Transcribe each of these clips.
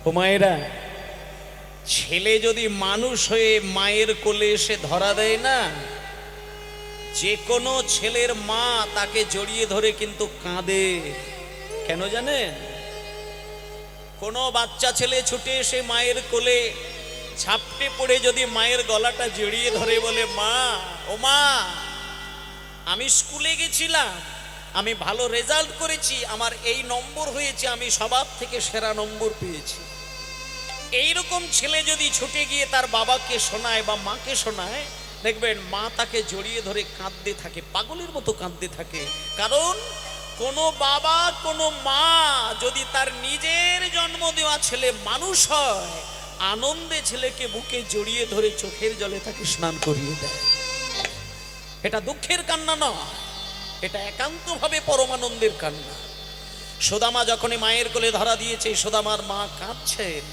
ও মায়েরা, ছেলে যদি মানুষ হয়ে মায়ের কোলে এসে ধরা দেয় না, যে কোনো ছেলের মা তাকে জড়িয়ে ধরে কিন্তু কাঁদে। কেন জানেন? কোনো বাচ্চা ছেলে ছুটে এসে মায়ের কোলে ঝাপটে পড়ে যদি মায়ের গলাটা জড়িয়ে ধরে বলে, মা, ও মা, আমি স্কুলে গেছিলাম, আমি ভালো রেজাল্ট করেছি, আমার এই নম্বর হয়েছে, আমি সবার থেকে সেরা নম্বর পেয়েছি। এইরকম ছেলে যদি ছুটে গিয়ে তার বাবাকে শোনায় বা মাকে শোনায়, দেখবেন মা তাকে জড়িয়ে ধরে কাঁদতে থাকে, পাগলের মতো কাঁদতে থাকে। কারণ কোনো বাবা কোনো মা যদি তার নিজের জন্ম দেওয়া ছেলে মানুষ হয়, আনন্দে ছেলেকে বুকে জড়িয়ে ধরে চোখের জলে তাকে স্নান করিয়ে দেয়। এটা দুঃখের কান্না নয়, এটা একান্তভাবে পরমানন্দের কান্না। সুদামা যখনই মায়ের কোলে ধরা দিয়েছে, সুদামার মা কাঁদছেন,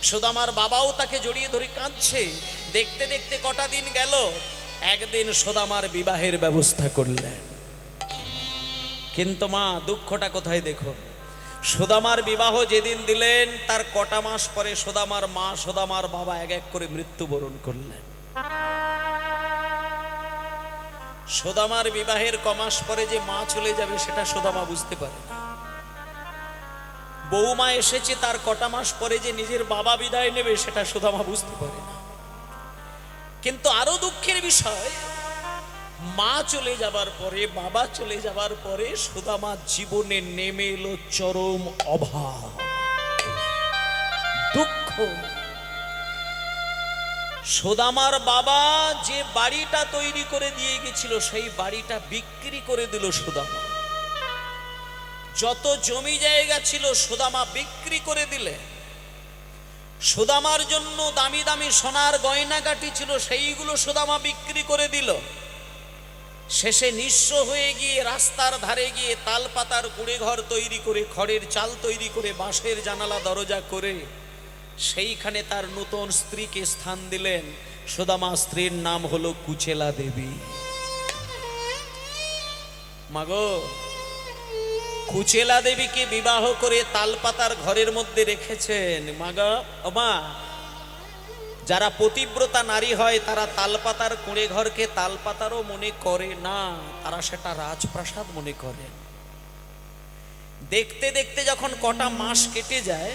সুদামার বাবাও তাকে জড়িয়ে ধরে কাঁদছে। দেখতে দেখতে কটা দিন গেল, একদিন সুদামার বিবাহের ব্যবস্থা করলেন। কিন্তু মা, দুঃখটা কোথায় দেখো, সুদামার বিবাহ যেদিন দিলেন তার কটা মাস পরে সুদামার মা, সুদামার বাবা এক এক করে মৃত্যুবরণ করলেন। সুদামার বিবাহের কমাস পরে যে মা চলে যাবে সেটা সুদামা বুঝতে পারে না। বৌমা এসেছে তার কটা মাস পরে যে নিজের বাবা বিদায় নেবে সেটা সুদামা বুঝতে পারে না। কিন্তু আরো দুঃখের বিষয়, মা চলে যাবার পরে, বাবা চলে যাবার পরে সুদামার জীবনে নেমে এলো চরম অভাব, দুঃখ। সুদামার বাবা যে বাড়িটা তৈরি করে দিয়ে গেছিল সেই বাড়িটা বিক্রি করে দিল সুদামা। যত জমি জায়গা ছিল সুদামা বিক্রি করে দিলে। সুদামার জন্য দামি দামি সোনার গয়নাগাটি ছিল, সেইগুলো সুদামা বিক্রি করে দিল। শেষে নিঃস্ব হয়ে গিয়ে রাস্তার ধারে গিয়ে তাল পাতার কুড়ে ঘর তৈরি করে, খড়ের চাল তৈরি করে, বাঁশের জানালা দরজা করে সেইখানে তার নতুন স্ত্রীকে স্থান দিলেন। সুদামা স্ত্রীর নাম হলো কুচেলা দেবী। মাগো, কুচেলা দেবীকে বিবাহ করে তালপাতার ঘরের মধ্যে রেখেছেন। মাগা, ও মা, যারা পতিব্রতা নারী হয় তারা তালপাতার কুঁড়ে ঘরকে তালপাতারও মনে করে না, তারা সেটা রাজপ্রাসাদ মনে করে। দেখতে দেখতে যখন কটা মাস কেটে যায়,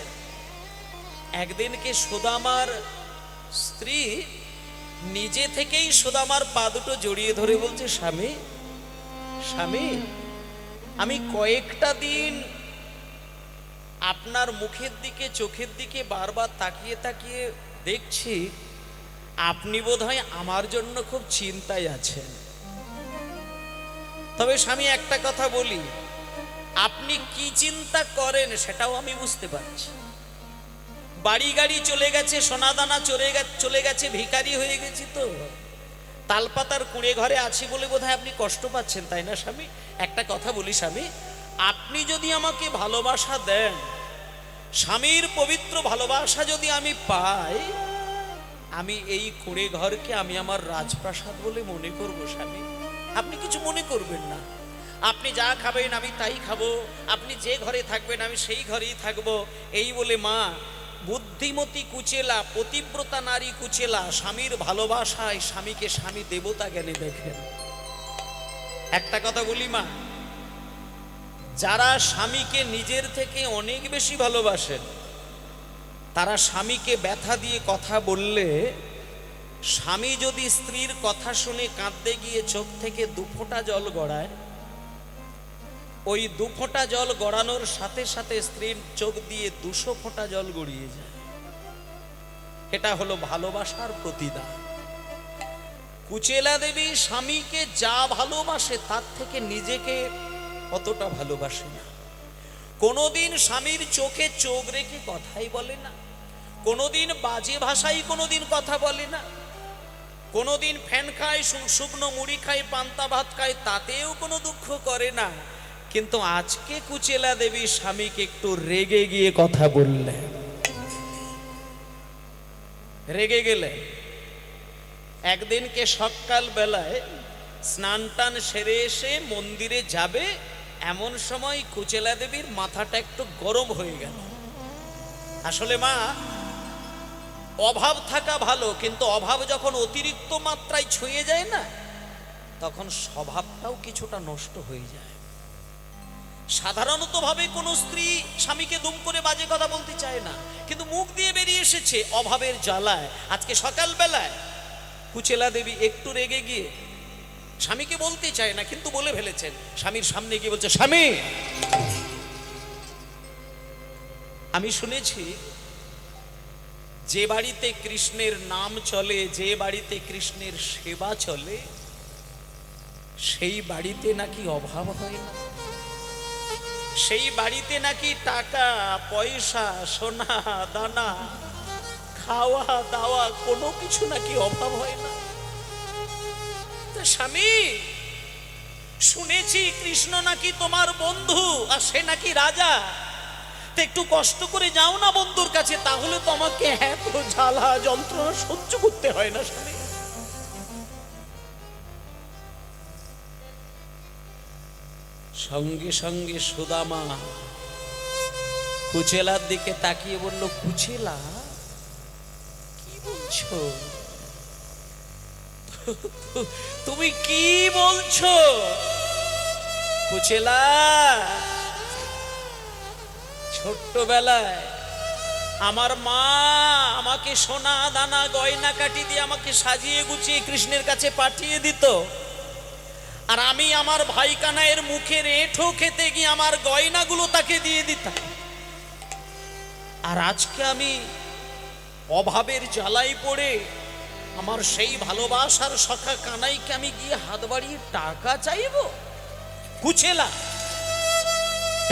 একদিনকে সুদামার স্ত্রী নিজে থেকেই সুদামার পা দুটো জড়িয়ে ধরে বলছে, স্বামী, স্বামী, আমি কয়েকটা দিন আপনার মুখের দিকে, চোখের দিকে বারবার তাকিয়ে তাকিয়ে দেখছি আপনি বোধহয় আমার জন্য খুব চিন্তায় আছেন। তবে স্বামী, একটা কথা বলি, আপনি কি চিন্তা করেন সেটাও আমি বুঝতে পারছি। বাড়ি গাড়ি চলে গেছে, সোনাদানা চলে গেছে, ভিখারি হয়ে গেছি, তো তালপাতার কুঁড়ে ঘরে আছি বলে বোধহয় আপনি কষ্ট পাচ্ছেন, তাই না স্বামী? একটা কথা বলি স্বামী, আপনি যদি আমাকে ভালোবাসা দেন, স্বামীর পবিত্র ভালোবাসা যদি আমি পাই, আমি এই কুঁড়ে ঘরকে আমি আমার রাজপ্রাসাদ বলে মনে করব। স্বামী, আপনি কিছু মনে করবেন না। আপনি যা খাবেন আমি তাই খাবো, আপনি যে ঘরে থাকবেন আমি সেই ঘরেই থাকবো। এই বলে মা, বুদ্ধিমতী কুচেলা, পতিব্রতা নারী কুচেলা স্বামীর ভালোবাসায় স্বামীকে স্বামী দেবতা জ্ঞানে দেখেন। একটা কথা বলি মা, যারা স্বামীকে নিজের থেকে অনেক বেশি ভালোবাসেন, তারা স্বামীকে ব্যথা দিয়ে কথা বললে, স্বামী যদি স্ত্রীর কথা শুনে কাঁদতে গিয়ে চোখ থেকে দুফোঁটা জল গড়ায়, ওই দুফোঁটা জল গড়ানোর সাথে সাথে স্ত্রীর চোখ দিয়ে 200 ফোঁটা জল গড়িয়ে যায়। এটা হলো ভালোবাসার প্রতিদান। কুচেলা দেবী স্বামীকে যা ভালোবাসে তার থেকে নিজেকে অতটা ভালোবাসে না। কোনোদিন স্বামীর চোখে চোখ রেখে কথাই বলে না, কোনোদিন বাজে ভাষায় কোনোদিন কথা বলে না, কোনোদিন ফ্যান খায়, শুকনো মুড়ি খায়, পান্তা ভাত খায়, তাতেও কোনো দুঃখ করে না। কিন্তু আজকে কুচেলা দেবী স্বামীকে একটু রেগে গিয়ে কথা বললেন, রেগে গেলেন। একদিনকে সকাল বেলায় স্নান টান সেরে এসে মন্দিরে যাবে, এমন সময় কুচেলা দেবীর মাথাটা একটু গরম হয়ে গেল। আসলে মা, অভাব থাকা ভালো, কিন্তু অভাব যখন অতিরিক্ত মাত্রায় ছুঁয়ে যায় না, তখন স্বভাবটাও কিছুটা নষ্ট হয়ে যায়। সাধারণত ভাবে কোনো স্ত্রী স্বামীকে দুম করে বাজে কথা বলতে চায় না, কিন্তু মুখ দিয়ে বেরিয়ে এসেছে অভাবের জ্বালায়। আজকে সকালবেলায় কুচেলা দেবী একটু রেগে গিয়ে স্বামীকে বলতে চায় না, কিন্তু বলে ফেলেছেন। স্বামীর সামনে গিয়ে বলছে, স্বামী, আমি শুনেছি যে বাড়িতে কৃষ্ণের নাম চলে, যে বাড়িতে কৃষ্ণের সেবা চলে, সেই বাড়িতে নাকি অভাব হয় না, সেই বাড়িতে নাকি টাকা পয়সা সোনা দানা খাওয়া দাওয়া কোনো কিছু নাকি অভাব হয় না। তা স্বামী, শুনেছি কৃষ্ণ নাকি তোমার বন্ধু, আর সে নাকি রাজা। তো একটু কষ্ট করে যাও না বন্ধুর কাছে, তাহলে তোমাকে এত জ্বালা যন্ত্রণা সহ্য করতে হয় না স্বামী। সঙ্গে সঙ্গে সুদামা কুচেলার দিকে তাকিয়ে বলল, কুচেলা, কি বলছো তুমি, কি বলছো? কুচেলা, ছোট্টবেলায় আমার মা আমাকে সোনা দানা গয়না কাটি দিয়ে আমাকে সাজিয়ে গুছিয়ে কৃষ্ণের কাছে পাঠিয়ে দিত, আর আমি আমার ভাই কানাইয়ের মুখের এঁঠো খেতে গিয়ে আমার গয়নাগুলো তাকে দিয়ে দিতাম। আর আজকে আমি অভাবের জ্বালাই পড়ে আমার সেই ভালোবাসার সখা কানাইকে আমি গিয়ে হাত বাড়িয়ে টাকা চাইব? কুচেলা,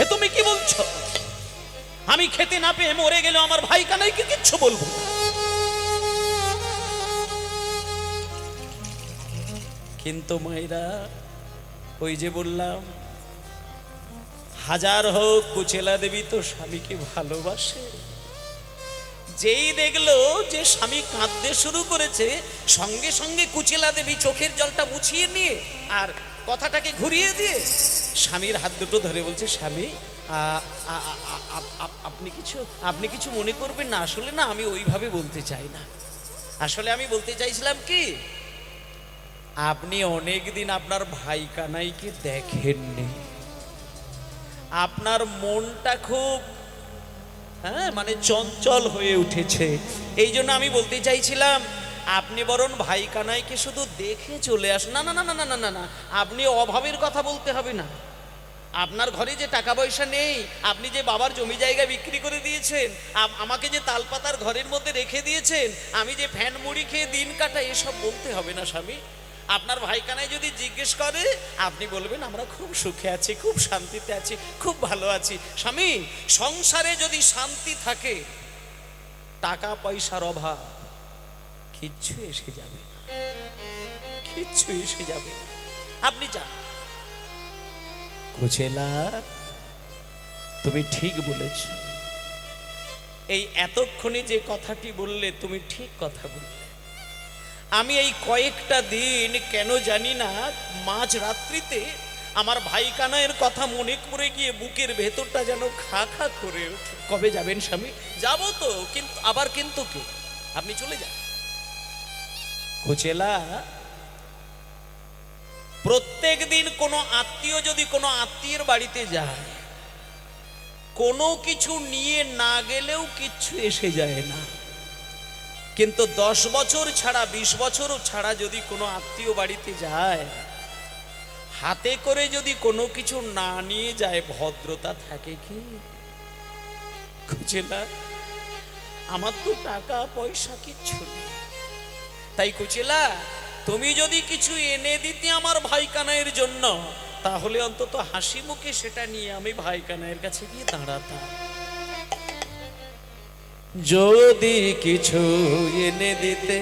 এ তুমি কি বলছো? আমি খেতে না পেয়ে মরে গেলে আমার ভাই কানাইকে কিচ্ছু বলবো না। কিন্তু মায়েরা, ওই যে বললাম, হাজার হোক কুচেলা দেবী তো স্বামীকে ভালোবাসে। যেই দেখলো যে স্বামী কাঁদতে শুরু করেছে, সঙ্গে সঙ্গে কুচেলা দেবী চোখের জলটা মুছিয়ে নিয়ে আর কথাটাকে ঘুরিয়ে দিয়ে স্বামীর হাত দুটো ধরে বলছে, স্বামী, আপনি কিছু মনে করবেন না, আসলে না আমি ওইভাবে বলতে চাই না। আসলে আমি বলতে চাইছিলাম কি, আপনি অনেকদিন আপনার ভাই কানাইকে দেখেননি, আপনার মনটা খুব মানে চঞ্চল হয়ে উঠেছে। এই জন্য আমি বলতে চাইছিলাম, আপনি বরং ভাই কানাইকে শুধু দেখে চলে আসুন। না না না না না না না, আপনি অভাবের কথা বলতে হবে না। আপনার ঘরে যে টাকা পয়সা নেই, আপনি যে বাবার জমি জায়গা বিক্রি করে দিয়েছেন, আমাকে যে তালপাতার ঘরের মধ্যে রেখে দিয়েছেন, আমি যে ফ্যান মুড়ি খেয়ে দিন কাটাই, এসব বলতে হবে না স্বামী। আপনার ভাই কানাই যদি জিজ্ঞেস করে, আপনি বলবেন আমরা খুব সুখে আছি, খুব শান্তিতে আছি, খুব ভালো আছি। স্বামী, সংসারে যদি শান্তি থাকে, টাকা পয়সার অভাব কিচ্ছু এসে যাবে, কিচ্ছু এসে যাবে। আপনি যান। কুচেলা, তুমি ঠিক বলেছ। এই এতক্ষণে যে কথাটি বললে, তুমি ঠিক কথা বললে। আমি এই কয়েকটা দিন কেন জানি না, মাঝ রাত্রিতে আমার ভাই কানাইয়ের কথা মনে করে গিয়ে বুকের ভেতরটা যেন খা খা করে ওঠে। কবে যাবেন স্বামী? যাবো তো, কিন্তু আবার কিন্তু কি, আপনি চলে যান। কুচেলা, প্রত্যেক দিন কোনো আত্মীয় যদি কোনো আত্মীয়ের বাড়িতে যায়, কোনো কিছু নিয়ে না গেলেও কিচ্ছু এসে যায় না, কিন্তু 10 বছর ছাড়া 20 বছর ছাড়া যদি কোনো আত্মীয় বাড়িতে যায়, হাতে করে যদি কোনো কিছু না নিয়ে যায়, ভদ্রতা থাকে কি? কুচেলা, আমার তো টাকা পয়সা কিচ্ছু নেই। তাই কুচেলা, তুমি যদি কিছু এনে দিতে আমার ভাই কানাইয়ের জন্য, তাহলে অন্তত হাসি মুখে সেটা নিয়ে আমি ভাই কানাইয়ের কাছে গিয়ে দাঁড়াতাম। যদি কিছু এনে দিতে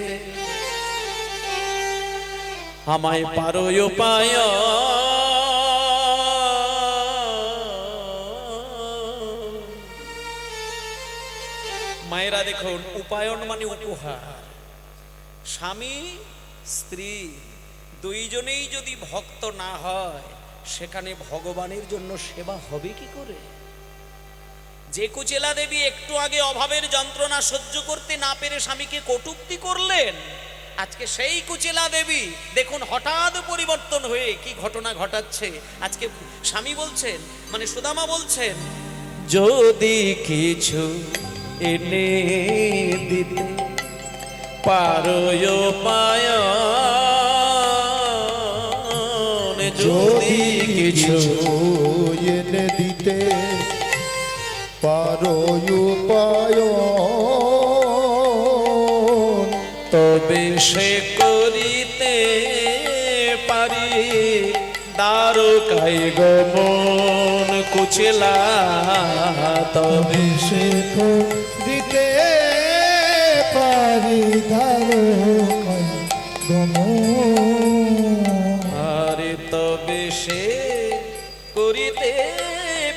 আমায় পারো উপায়, মায়েরা দেখুন, উপায়ন মানে উপহার। স্বামী স্ত্রী দুইজনেই যদি ভক্ত না হয়, সেখানে ভগবানের জন্য সেবা হবে কি করে? যে কুচেলা দেবী একটু আগে অভাবের যন্ত্রণা সহ্য করতে না পেরে স্বামীকে কটূক্তি করলেন, আজকে সেই কুচেলা দেবী দেখুন হঠাৎ পরিবর্তন হয়ে কি ঘটনা ঘটাচ্ছে। আজকে স্বামী বলছেন, মানে সুদামা বলছেন, যদি কিছু এনে দিতে পারো পায়ন, যদি কিছু এনে দিতে পারো উপায়ন, তবে সে করিতে পারি দ্বারকায় গমন কুচেলা, তবে সে দিতে পারি দ্বারকায় গমন, আরে তবে সে করিতে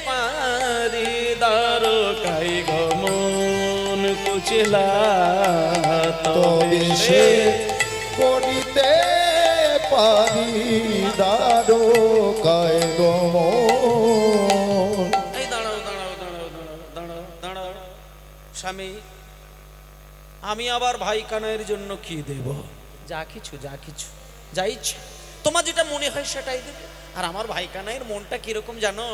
পারি দ্বারকায় গমন কুচেলা, তবে সে করিতে পারি দ্বারকায় গমন। এই দাঁড়াও দাঁড়াও দাঁড়াও দাঁড়াও দাঁড়াও দাঁড়াও স্বামী, আমি আবার ভাই কানাইয়ের জন্য কি দেব? যা কিছু যা ইচ্ছা তোমার যেটা মনে হয় সেটাই দেবে। আর আমার ভাই কানাইয়ের মনটা কিরকম জানো?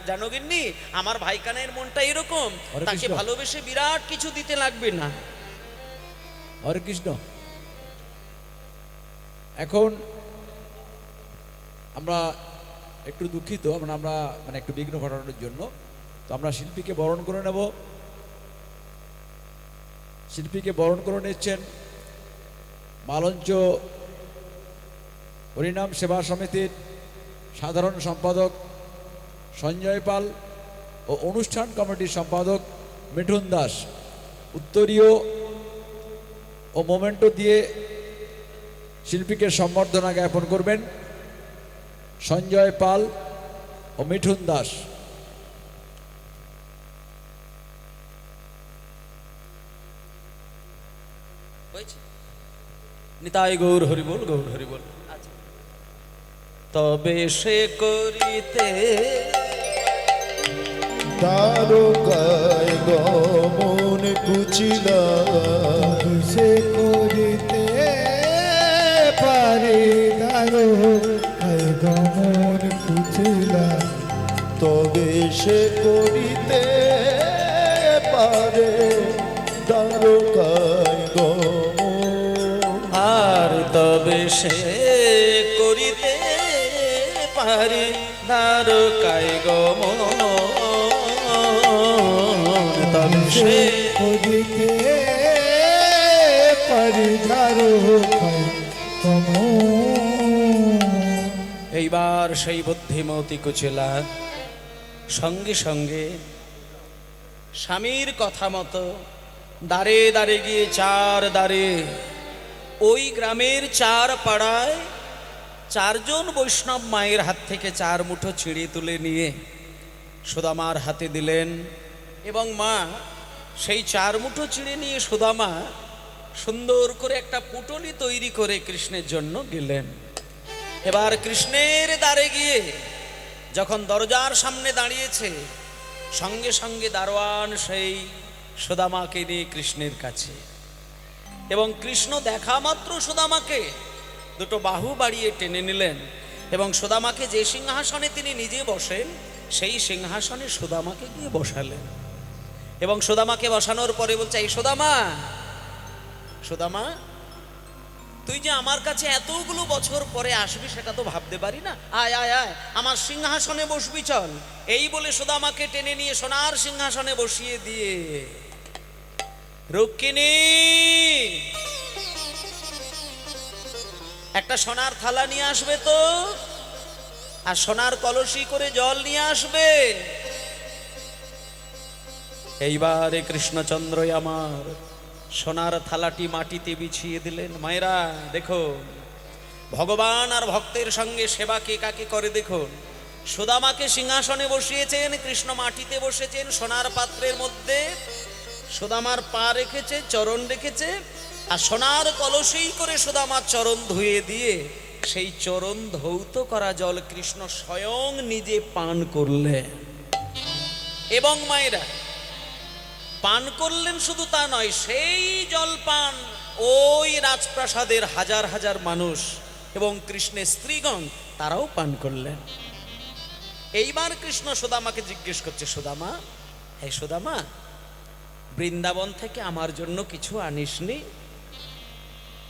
জানো গিন্নি, আমার ভাই কানাইয়ের মনটা এরকম, তাকে ভালোবেসে বিরাট কিছু দিতে লাগবে না। হরে কৃষ্ণ। এখন আমরা একটু দুঃখিত, আমরা মানে একটু বিঘ্ন ঘটানোর জন্য, তো আমরা শিল্পীকে বরণ করে নেব। শিল্পীকে বরণ করে নিচ্ছেন মালঞ্চ হরিনাম সেবা সমিতির সাধারণ সম্পাদক সঞ্জয় পাল ও অনুষ্ঠান কমিটির সম্পাদক মিঠুন দাস। উত্তরীয় ও মোমেন্টো দিয়ে শিল্পীকে সম্বর্ধনা জ্ঞাপন করবেন সঞ্জয় পাল ও মিঠুন দাস। নিতাই গৌর হরিবোল, গৌর হরিবোল। তবে সে করিতে দ্বারকায় গমন কুচিলা, সে করিতে পারে দ্বারকায় গমন কুচিলা, তবে সে করিতে পারে দ্বারকায় গমন, আর তবে সে করিতে পারে দ্বারকায় গমন, তবে সে করিতে পারে দ্বারকায় গমন। এইবার সেই বুদ্ধিমতী কুচেলা সঙ্গে সঙ্গে স্বামীর কথা মতো দাঁড়ে দাঁড়ে গিয়ে চার দাঁড়ে ওই গ্রামের চার পাড়ায় চারজন বৈষ্ণব মায়ের হাত থেকে 4 মুঠো চিড়ে তুলে নিয়ে সুদামার হাতে দিলেন, এবং মা সেই 4 মুঠো চিড়ে নিয়ে সুদামা সুন্দর করে একটা পুটলি তৈরি করে কৃষ্ণের জন্য গেলেন। এবার কৃষ্ণের দ্বারে গিয়ে যখন দরজার সামনে দাঁড়িয়েছে, সঙ্গে সঙ্গে দারোয়ান সেই সুদামাকে নিয়ে কৃষ্ণের কাছে, এবং কৃষ্ণ দেখা মাত্র সুদামাকে দুটো বাহু বাড়িয়ে টেনে নিলেন, এবং সুদামাকে যে সিংহাসনে তিনি নিজে বসেন সেই সিংহাসনে সুদামাকে গিয়ে বসালেন। এবং সুদামাকে বসানোর পরে বলছে, এই সুদামা, সুদামা তুই যে আমার কাছে এতগুলো বছর পরে আসবি সেটা তো ভাবতে পারি না, আয় আয় আয় আমার সিংহাসনে বসবি চল। এই বলে সুদামাকে টেনে নিয়ে সোনার সিংহাসনে বসিয়ে দিয়ে, রুক্মিণী একটা সোনার থালা নিয়ে আসবে তো, আর সোনার কলসি করে জল নিয়ে আসবে। এইবারে কৃষ্ণচন্দ্র আমার সোনার থালাটি মাটিতে বিছিয়ে দিলেন। মায়েরা দেখো, ভগবান আর ভক্তের সঙ্গে সেবা কে কাকে করে দেখুন। সুদামাকে সিংহাসনে বসিয়েছেন, কৃষ্ণ মাটিতে বসেছেন, সোনার পাত্রের মধ্যে সুদামার পা রেখেছে, চরণ রেখেছে, আর সোনার কলসেই করে সুদামার চরণ ধুয়ে দিয়ে সেই চরণ ধৌত করা জল কৃষ্ণ স্বয়ং নিজে পান করলেন। এবং মায়েরা পান করলেন, শুধু তা নয়, সেই জলপান ওই রাজপ্রাসাদের হাজার হাজার মানুষ এবং কৃষ্ণের স্ত্রীগণ তারাও পান করলেন। এইবার কৃষ্ণ সুদামাকে জিজ্ঞেস করছে, সুদামা, হে সুদামা, বৃন্দাবন থেকে আমার জন্য কিছু আনিসনি?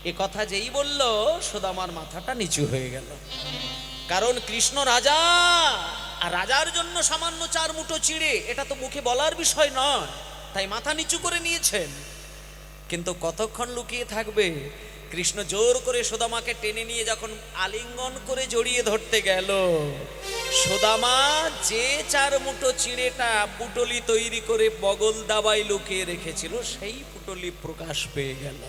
এ কথা যেই বলল, সুদামার মাথাটা নিচু হয়ে গেল। কারণ কৃষ্ণ রাজা, আর রাজার জন্য সামান্য 4 মুঠো চিড়ে, এটা তো মুখে বলার বিষয় নয়, তাই মাথা নিচু করে নিয়েছেন। কিন্তু কতক্ষণ লুকিয়ে থাকবে? কৃষ্ণ জোর করে সুদামাকে টেনে নিয়ে যখন আলিঙ্গন করে জড়িয়ে ধরতে গেল, সুদামা যে 4 মুঠো চিড়েটা পুটলি তৈরি করে বগল দাবায় লুকিয়ে রেখেছিল, সেই পুটলি প্রকাশ পেয়ে গেল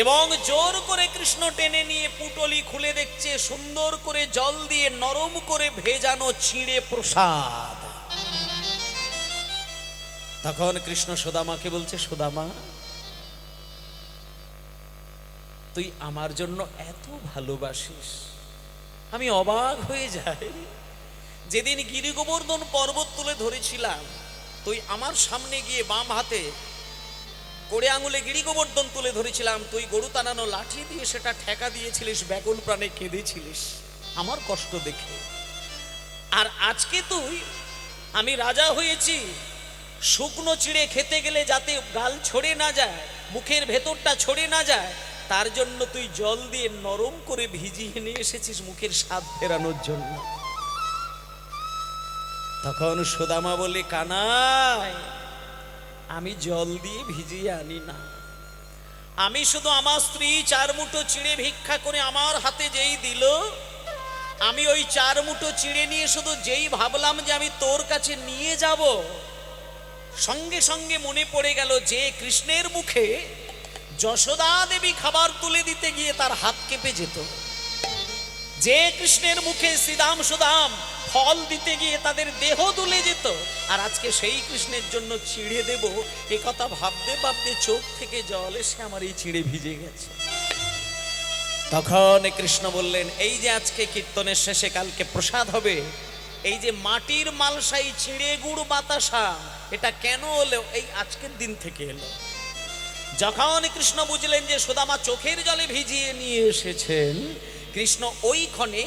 এবং জোর করে কৃষ্ণ টেনে নিয়ে পুটলি খুলে দেখছে সুন্দর করে জল দিয়ে নরম করে ভেজানো চিড়ে প্রসাদ। তখন কৃষ্ণ সুদামাকে বলছে, সুদামা, তুই আমার জন্য এত ভালোবাসিস, আমি অবাক হয়ে যাই। যেদিন গিরি গোবর্ধন পর্বত তুলে ধরেছিলাম, তুই আমার সামনে গিয়ে বাম হাতে কোড়ে আঙুলে গিরি গোবর্ধন তুলে ধরেছিলাম, তুই গরু টানানো লাঠি দিয়ে সেটা ঠেকা দিয়েছিলিস, ব্যাকুল প্রাণে কেঁদেছিলিস আমার কষ্ট দেখে। আর আজকে তুই, আমি রাজা হয়েছি, শুকনো চিড়ে খেতে গেলে যাতে গাল ছড়ে না যায়, মুখের ভেতরটা ছড়ে না যায়, তার জন্য তুই জল দিয়ে নরম করে ভিজিয়ে নিয়ে এসেছিস মুখের স্বাদ ফেরানোর জন্য। তখন সুদামা বলে, কানাই, আমি জল দিয়ে ভিজিয়ে আনি না, আমি শুধু আমার স্ত্রী 4 মুঠো চিড়ে ভিক্ষা করে আমার হাতে যেই দিল, আমি ওই 4 মুঠো চিড়ে নিয়ে শুধু যেই ভাবলাম যে আমি তোর কাছে নিয়ে যাব, সঙ্গে সঙ্গে মনে পড়ে গেল যে কৃষ্ণের মুখে যশোদা দেবী খাবার তুলে দিতে গিয়ে তার হাত কেঁপে যেত, যে কৃষ্ণের মুখে শ্রীদাম সুদাম ফল দিতে গিয়ে তাদের দেহ দুলে যেত, আর আজকে সেই কৃষ্ণের জন্য চিড়ে দেব, এ কথা ভাবতে ভাবতে চোখ থেকে জল এসে আমার এই চিড়ে ভিজে গেছে। তখন কৃষ্ণ বললেন, এই যে আজকে কীর্তনের শেষে কালকে প্রসাদ হবে, এই যে মাটির মালসাই চিড়ে গুড় বাতাসা, এটা কেন হলো? এই আজকের দিন থেকে এলো। যখন কৃষ্ণ বুঝলেন যে সুদামা চোখের জলে ভিজিয়ে নিয়ে এসেছেন, কৃষ্ণ ওই ক্ষণে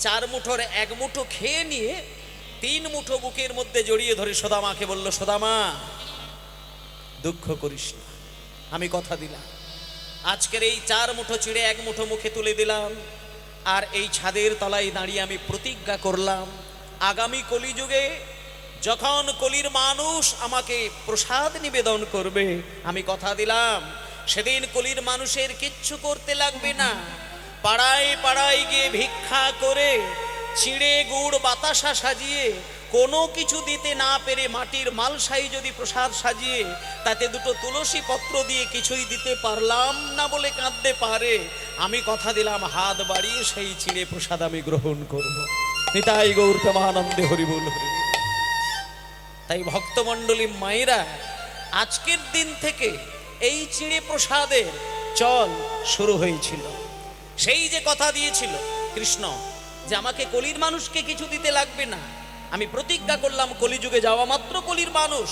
4 মুঠোর 1 মুঠো খেয়ে নিয়ে 3 মুঠো বুকের মধ্যে জড়িয়ে ধরে সুদামাকে বলল, সুদামা, দুঃখ করিস না, আমি কথা দিলাম, আজকের এই 4 মুঠো চিড়ে 1 মুঠো মুখে তুলে দিলাম, আর এই ছাদের তলায় দাঁড়িয়ে আমি প্রতিজ্ঞা করলাম, আগামী কলিযুগে যখন কলির মানুষ আমাকে প্রসাদ নিবেদন করবে, আমি কথা দিলাম, সেদিন কলির মানুষের কিচ্ছু করতে লাগবে না, পাড়ায় পাড়ায় গিয়ে ভিক্ষা করে চিড়ে গুড় বাতাসা সাজিয়ে, কোনো কিছু দিতে না পেরে মাটির মালসাই যদি প্রসাদ সাজিয়ে তাতে 2টো তুলসী পত্র দিয়ে কিছুই দিতে পারলাম না বলে কাঁদতে পারে, আমি কথা দিলাম, হাত বাড়িয়ে সেই চিড়ে প্রসাদ আমি গ্রহণ করব। নিতাই গৌর প্রেমানন্দে হরি বল হরি। তাই ভক্তমণ্ডলী মায়েরা, আজকের দিন থেকে এই চিড়ে প্রসাদের চল শুরু হয়েছিল। সেই যে কথা দিয়েছিল কৃষ্ণ যে আমাকে কলির মানুষকে কিছু দিতে লাগবে না, আমি প্রতিজ্ঞা করলাম কলিযুগে যাওয়া মাত্র কলির মানুষ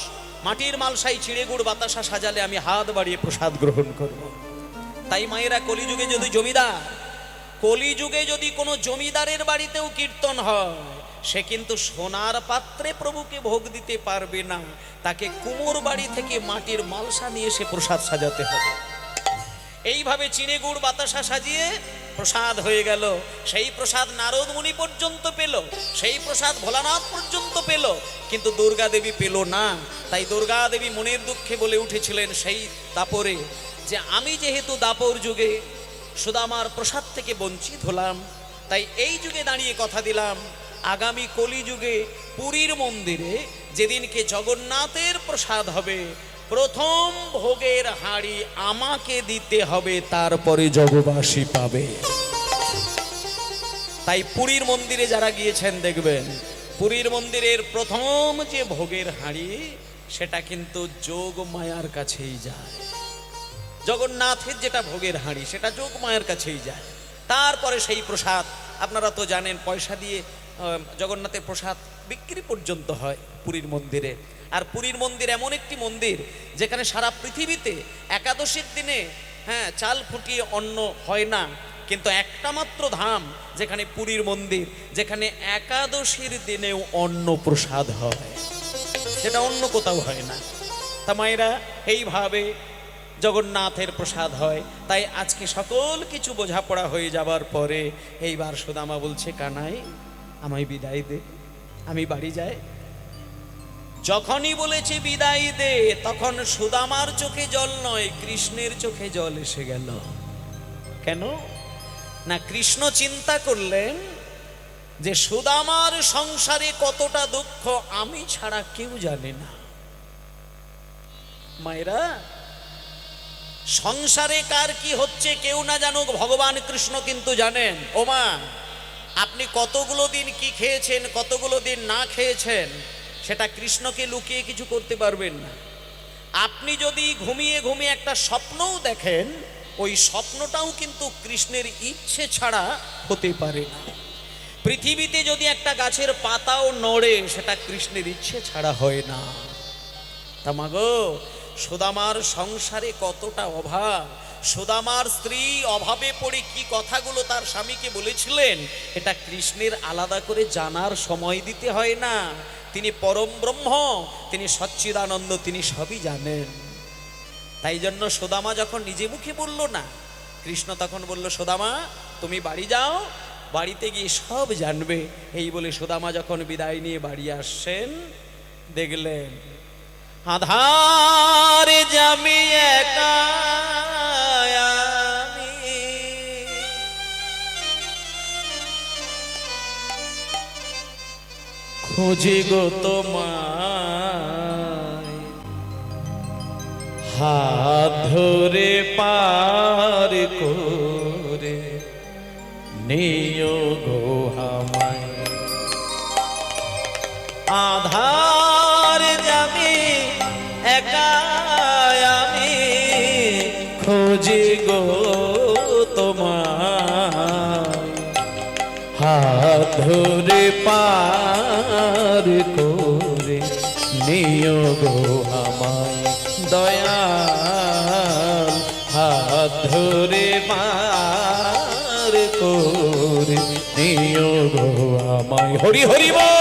মাটির মালসাই চিড়ে গুড় বাতাসা সাজালে আমি হাত বাড়িয়ে প্রসাদ গ্রহণ করব। তাই মায়েরা, কলিযুগে যদি জমিদার, কলিযুগে যদি কোনো জমিদারের বাড়িতেও কীর্তন হয়, সে কিন্তু সোনার পাত্রে প্রভুকে ভোগ দিতে পারবে না, তাকে কুমোর বাড়ি থেকে মাটির মালসা নিয়ে সে প্রসাদ সাজাতে হবে। এইভাবে চিড়ে গুড় বাতাসা সাজিয়ে প্রসাদ হয়ে গেল। সেই প্রসাদ নারদ মুনি পর্যন্ত পেল, সেই প্রসাদ ভোলানাথ পর্যন্ত পেল, কিন্তু দুর্গা দেবী পেল না। তাই দুর্গা দেবী মনের দুঃখে বলে উঠেছিলেন সেই দাপরে যে আমি যেহেতু দাপর যুগে সুদামার প্রসাদ থেকে বঞ্চিত হলাম, তাই এই যুগে দাঁড়িয়ে কথা দিলাম, আগামী কলিযুগে পুরীর মন্দিরে যেদিনকে জগন্নাথের প্রসাদ হবে, প্রথম ভোগের হাঁড়ি আমাকে দিতে হবে, তারপরে জগবাসী পাবে। তাই পুরীর মন্দিরে যারা গিয়েছেন দেখবেন, পুরীর মন্দিরের প্রথম যে ভোগের হাঁড়ি, সেটা কিন্তু যোগ মায়ার কাছেই যায়। জগন্নাথের যেটা ভোগের হাঁড়ি, সেটা যোগ মায়ের কাছেই যায়। তারপরে সেই প্রসাদ আপনারা তো জানেন, পয়সা দিয়ে জগন্নাথের প্রসাদ বিক্রি পর্যন্ত হয় পুরীর মন্দিরে। আর পুরীর মন্দির এমন একটি মন্দির যেখানে সারা পৃথিবীতে একাদশীর দিনে চাল ফুটিয়ে অন্ন হয় না, কিন্তু একটা মাত্র ধাম যেখানে পুরীর মন্দির, যেখানে একাদশীর দিনেও অন্ন প্রসাদ হয়, সেটা অন্য কোথাও হয় না। তা মায়েরা, এইভাবে জগন্নাথের প্রসাদ হয়। তাই আজকে সকল কিছু বোঝাপড়া হয়ে যাবার পরে এইবার সুদামা বলছে, কানাই আমায় বিদায় দে, আমি বাড়ি যাই। যখনই বলেছে বিদায় দে, তখন সুদামার চোখে জল নয়, কৃষ্ণের চোখে জল এসে গেল। কেন না, কৃষ্ণ চিন্তা করলেন যে সুদামার সংসারে কতটা দুঃখ আমি ছাড়া কেউ জানে না। মায়েরা, সংসারে কার কি হচ্ছে কেউ না জানুক, ভগবান কৃষ্ণ কিন্তু জানেন। ওমা, আপনি কতগুলো দিন কি খেয়েছেন, কতগুলো দিন না খেয়েছেন, সেটা কৃষ্ণকে লুকিয়ে কিছু করতে পারবেন না। আপনি যদি ঘুমিয়ে ঘুমিয়ে একটা স্বপ্নও দেখেন, ওই স্বপ্নটাও কিন্তু কৃষ্ণের ইচ্ছে ছাড়া হতে পারে না। পৃথিবীতে যদি একটা গাছের পাতাও নড়ে, সেটা কৃষ্ণের ইচ্ছে ছাড়া হয় না। তা মাগো, সুদামার সংসারে কতটা অভাব, সুদামার স্ত্রী অভাবে পড়ে কি কথাগুলো তার স্বামীকে বলেছিলেন, এটা কৃষ্ণের আলাদা করে জানার সময় দিতে হয় না। তিনি পরম ব্রহ্ম, তিনি সচ্চিদানন্দ, তিনি সবই জানেন। তাই জন্য সুদামা যখন নিজে মুখে বলল না, কৃষ্ণ তখন বলল, সুদামা তুমি বাড়ি যাও, বাড়িতে গিয়ে সব জানবে। এই বলে সুদামা যখন বিদায় নিয়ে বাড়ি আসছেন, দেখলেন আধারে জামি একা আমি, খুঁজি গো তোমায়, হাত ধরে পার করে নিও গো আমায়। আধার যাবি একা আমি, খুঁজি গো তোমায়, হাত ধরে পার করে নিও গো আমায়। দয়াল হাত ধরে পার করে নিও গো আমায়। হরি হরি বল।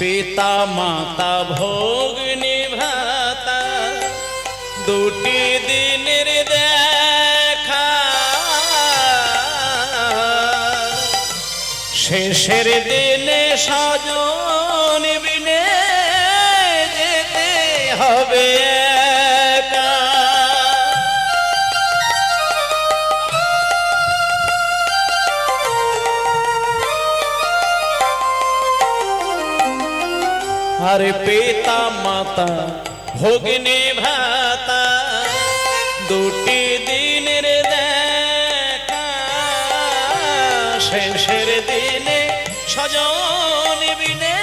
পিতা মাতা ভোগ নিভাতা, দুটি দিনের দেখা, শেষের দিনে স্বজন বিনে যেতে হবে একা। আরে পিতা মাতা ভগ্নে ভাতা, দুটি দিনের দেখা, শেষের দিনে স্বজন বিনে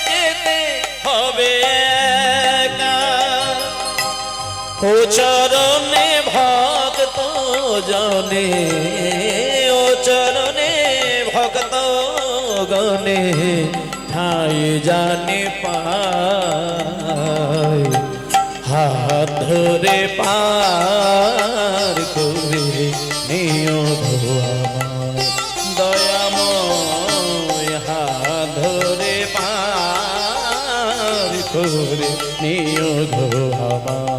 যেতে হবে একা। ও চরণে ভক্ত জনে, ও চরণে ভক্ত গনে, ঠাই জানে পায়, হাত ধরে পার করে নিও গো আমায়। দয়াময় হাত ধরে পার করে নিও গো আমায়।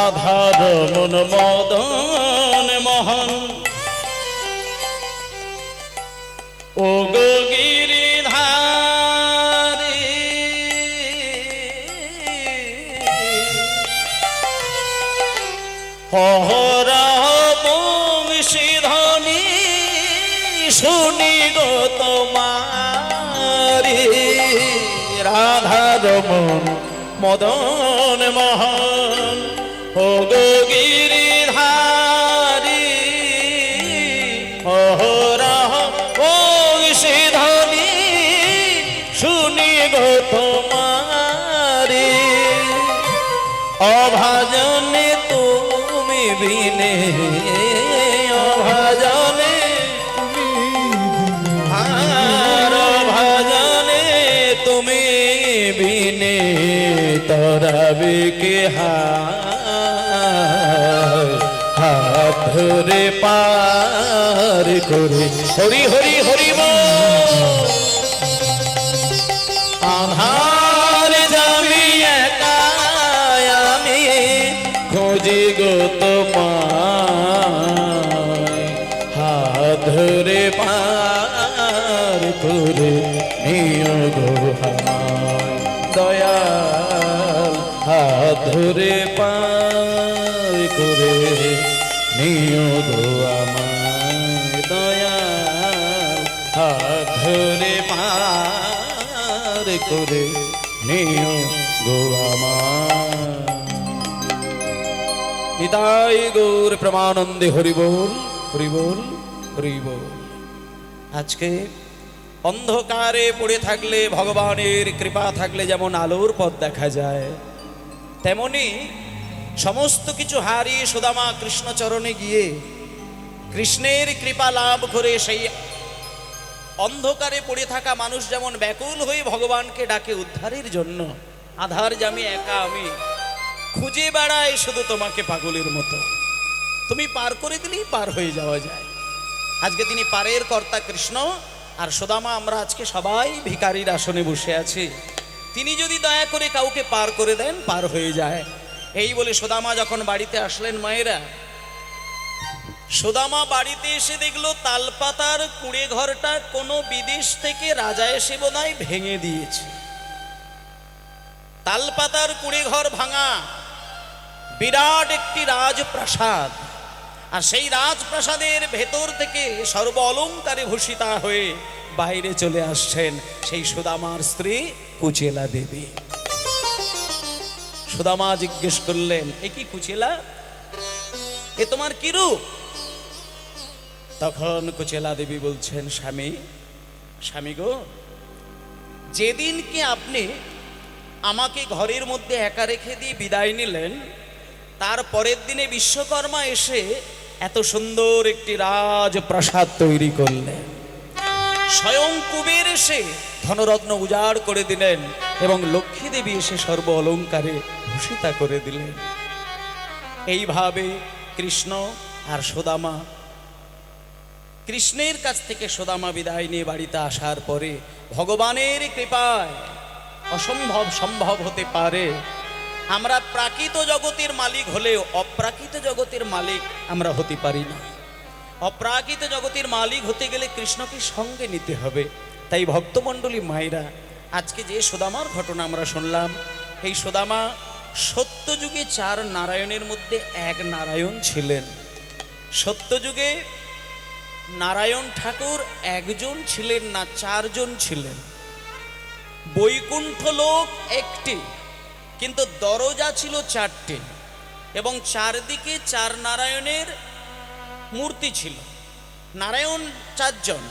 রাধার মন মদন মোহন ও গো গিরিধারী হরা বংশীধ্বনি শুনি গো তোমারি রাধার মন মদন মোহন ও গো গিরিধারী হরা বংশীধ্বনি শুনি গো তোমারি অভাজনে তুমি বিনে অভাজনে আর অভাজনে তুমি বিনে তরাবে কে হাত ধরে পার করে হরি হরি হরি বল আধার যাবি একা আমি খোঁজি গো তোমায় হাত ধরে পার করে নিও গো আমায় দয়াল হাত ধরে পার করে নিও গো আমায় দয়াল হাত ধরে পার করে নিও গো আমায় নিতাই গৌর প্রেমানন্দে হরি বল হরি বল হরি বল। আজকে অন্ধকারে পড়ে থাকলে ভগবানের কৃপা থাকলে যেমন আলোর পথ দেখা যায়, তেমনি সমস্ত কিছু হারিয়ে সুদামা কৃষ্ণচরণে গিয়ে কৃষ্ণের কৃপা লাভ করে সেই অন্ধকারে পড়ে থাকা মানুষ যেমন ব্যাকুল হয়ে ভগবানকে ডাকে উদ্ধারের জন্য, আধার জামি একা আমি খুঁজে বেড়াই শুধু তোমাকে পাগলের মতো, তুমি পার করে দিলেই পার হয়ে যাওয়া যায়। আজকে তিনি পারের কর্তা কৃষ্ণ আর সুদামা আমরা আজকে সবাই ভিখারির আসনে বসে আছি। তিনি যদি দয়া করে কাউকে পার করে দেন পার হয়ে যায়। এই বলে সুদামা যখন বাড়িতে আসলেন মায়েরা, সুদামা বাড়িতে এসে দেখলো তালপাতার কুড়ে ঘরটা কোনো বিদেশ থেকে রাজা এসে বোধহয় ভেঙে দিয়েছে। তালপাতার কুড়ে ঘর ভাঙা, বিরাট একটি রাজপ্রাসাদ, আর সেই রাজপ্রাসাদের ভেতর থেকে সর্ব অলঙ্কারে ভূষিতা হয়ে বাইরে চলে আসছেন সেই সুদামার স্ত্রী কুচেলা দেবী। সুদামা জিজ্ঞেস করলেন, এ কি কুচেলা, এ তোমার কি রূপ? তখন কুচেলা দেবী বলছেন, স্বামী স্বামী গো, যেদিন কি আপনি আমাকে ঘরের মধ্যে একা রেখে দিয়ে বিদায় নিলেন, তার পরের দিনে বিশ্বকর্মা এসে এত সুন্দর একটি রাজপ্রাসাদ তৈরি করলেন। স্বয়ং কুবের এসে ধনরত্ন উজাড় করে দিলেন এবং লক্ষ্মী দেবী এসে সর্ব অলঙ্কারে ভূষিতা করে দিলেন। এইভাবে কৃষ্ণ আর সুদামা, কৃষ্ণের কাছ থেকে সুদামা বিদায় নিয়ে বাড়িতে আসার পরে ভগবানের কৃপায় অসম্ভব সম্ভব হতে পারে। আমরা প্রাকৃত জগতের মালিক হলেও অপ্রাকৃত জগতের মালিক আমরা হতে পারি না। অপ্রাকৃত জগতের মালিক হতে গেলে কৃষ্ণকে সঙ্গে নিতে হবে। তাই ভক্তমণ্ডলী মায়েরা, আজকে যে সুদামার ঘটনা আমরা শুনলাম, এই সুদামা সত্যযুগে 4 নারায়ণের মধ্যে এক নারায়ণ ছিলেন। সত্যযুগে নারায়ণ ঠাকুর একজন ছিলেন না, 4 জন ছিলেন। বৈকুণ্ঠ লোক একটি, কিন্তু দরজা ছিল 4টে এবং চারদিকে 4 নারায়ণের মূর্তি ছিল। নারায়ণ 4 জন,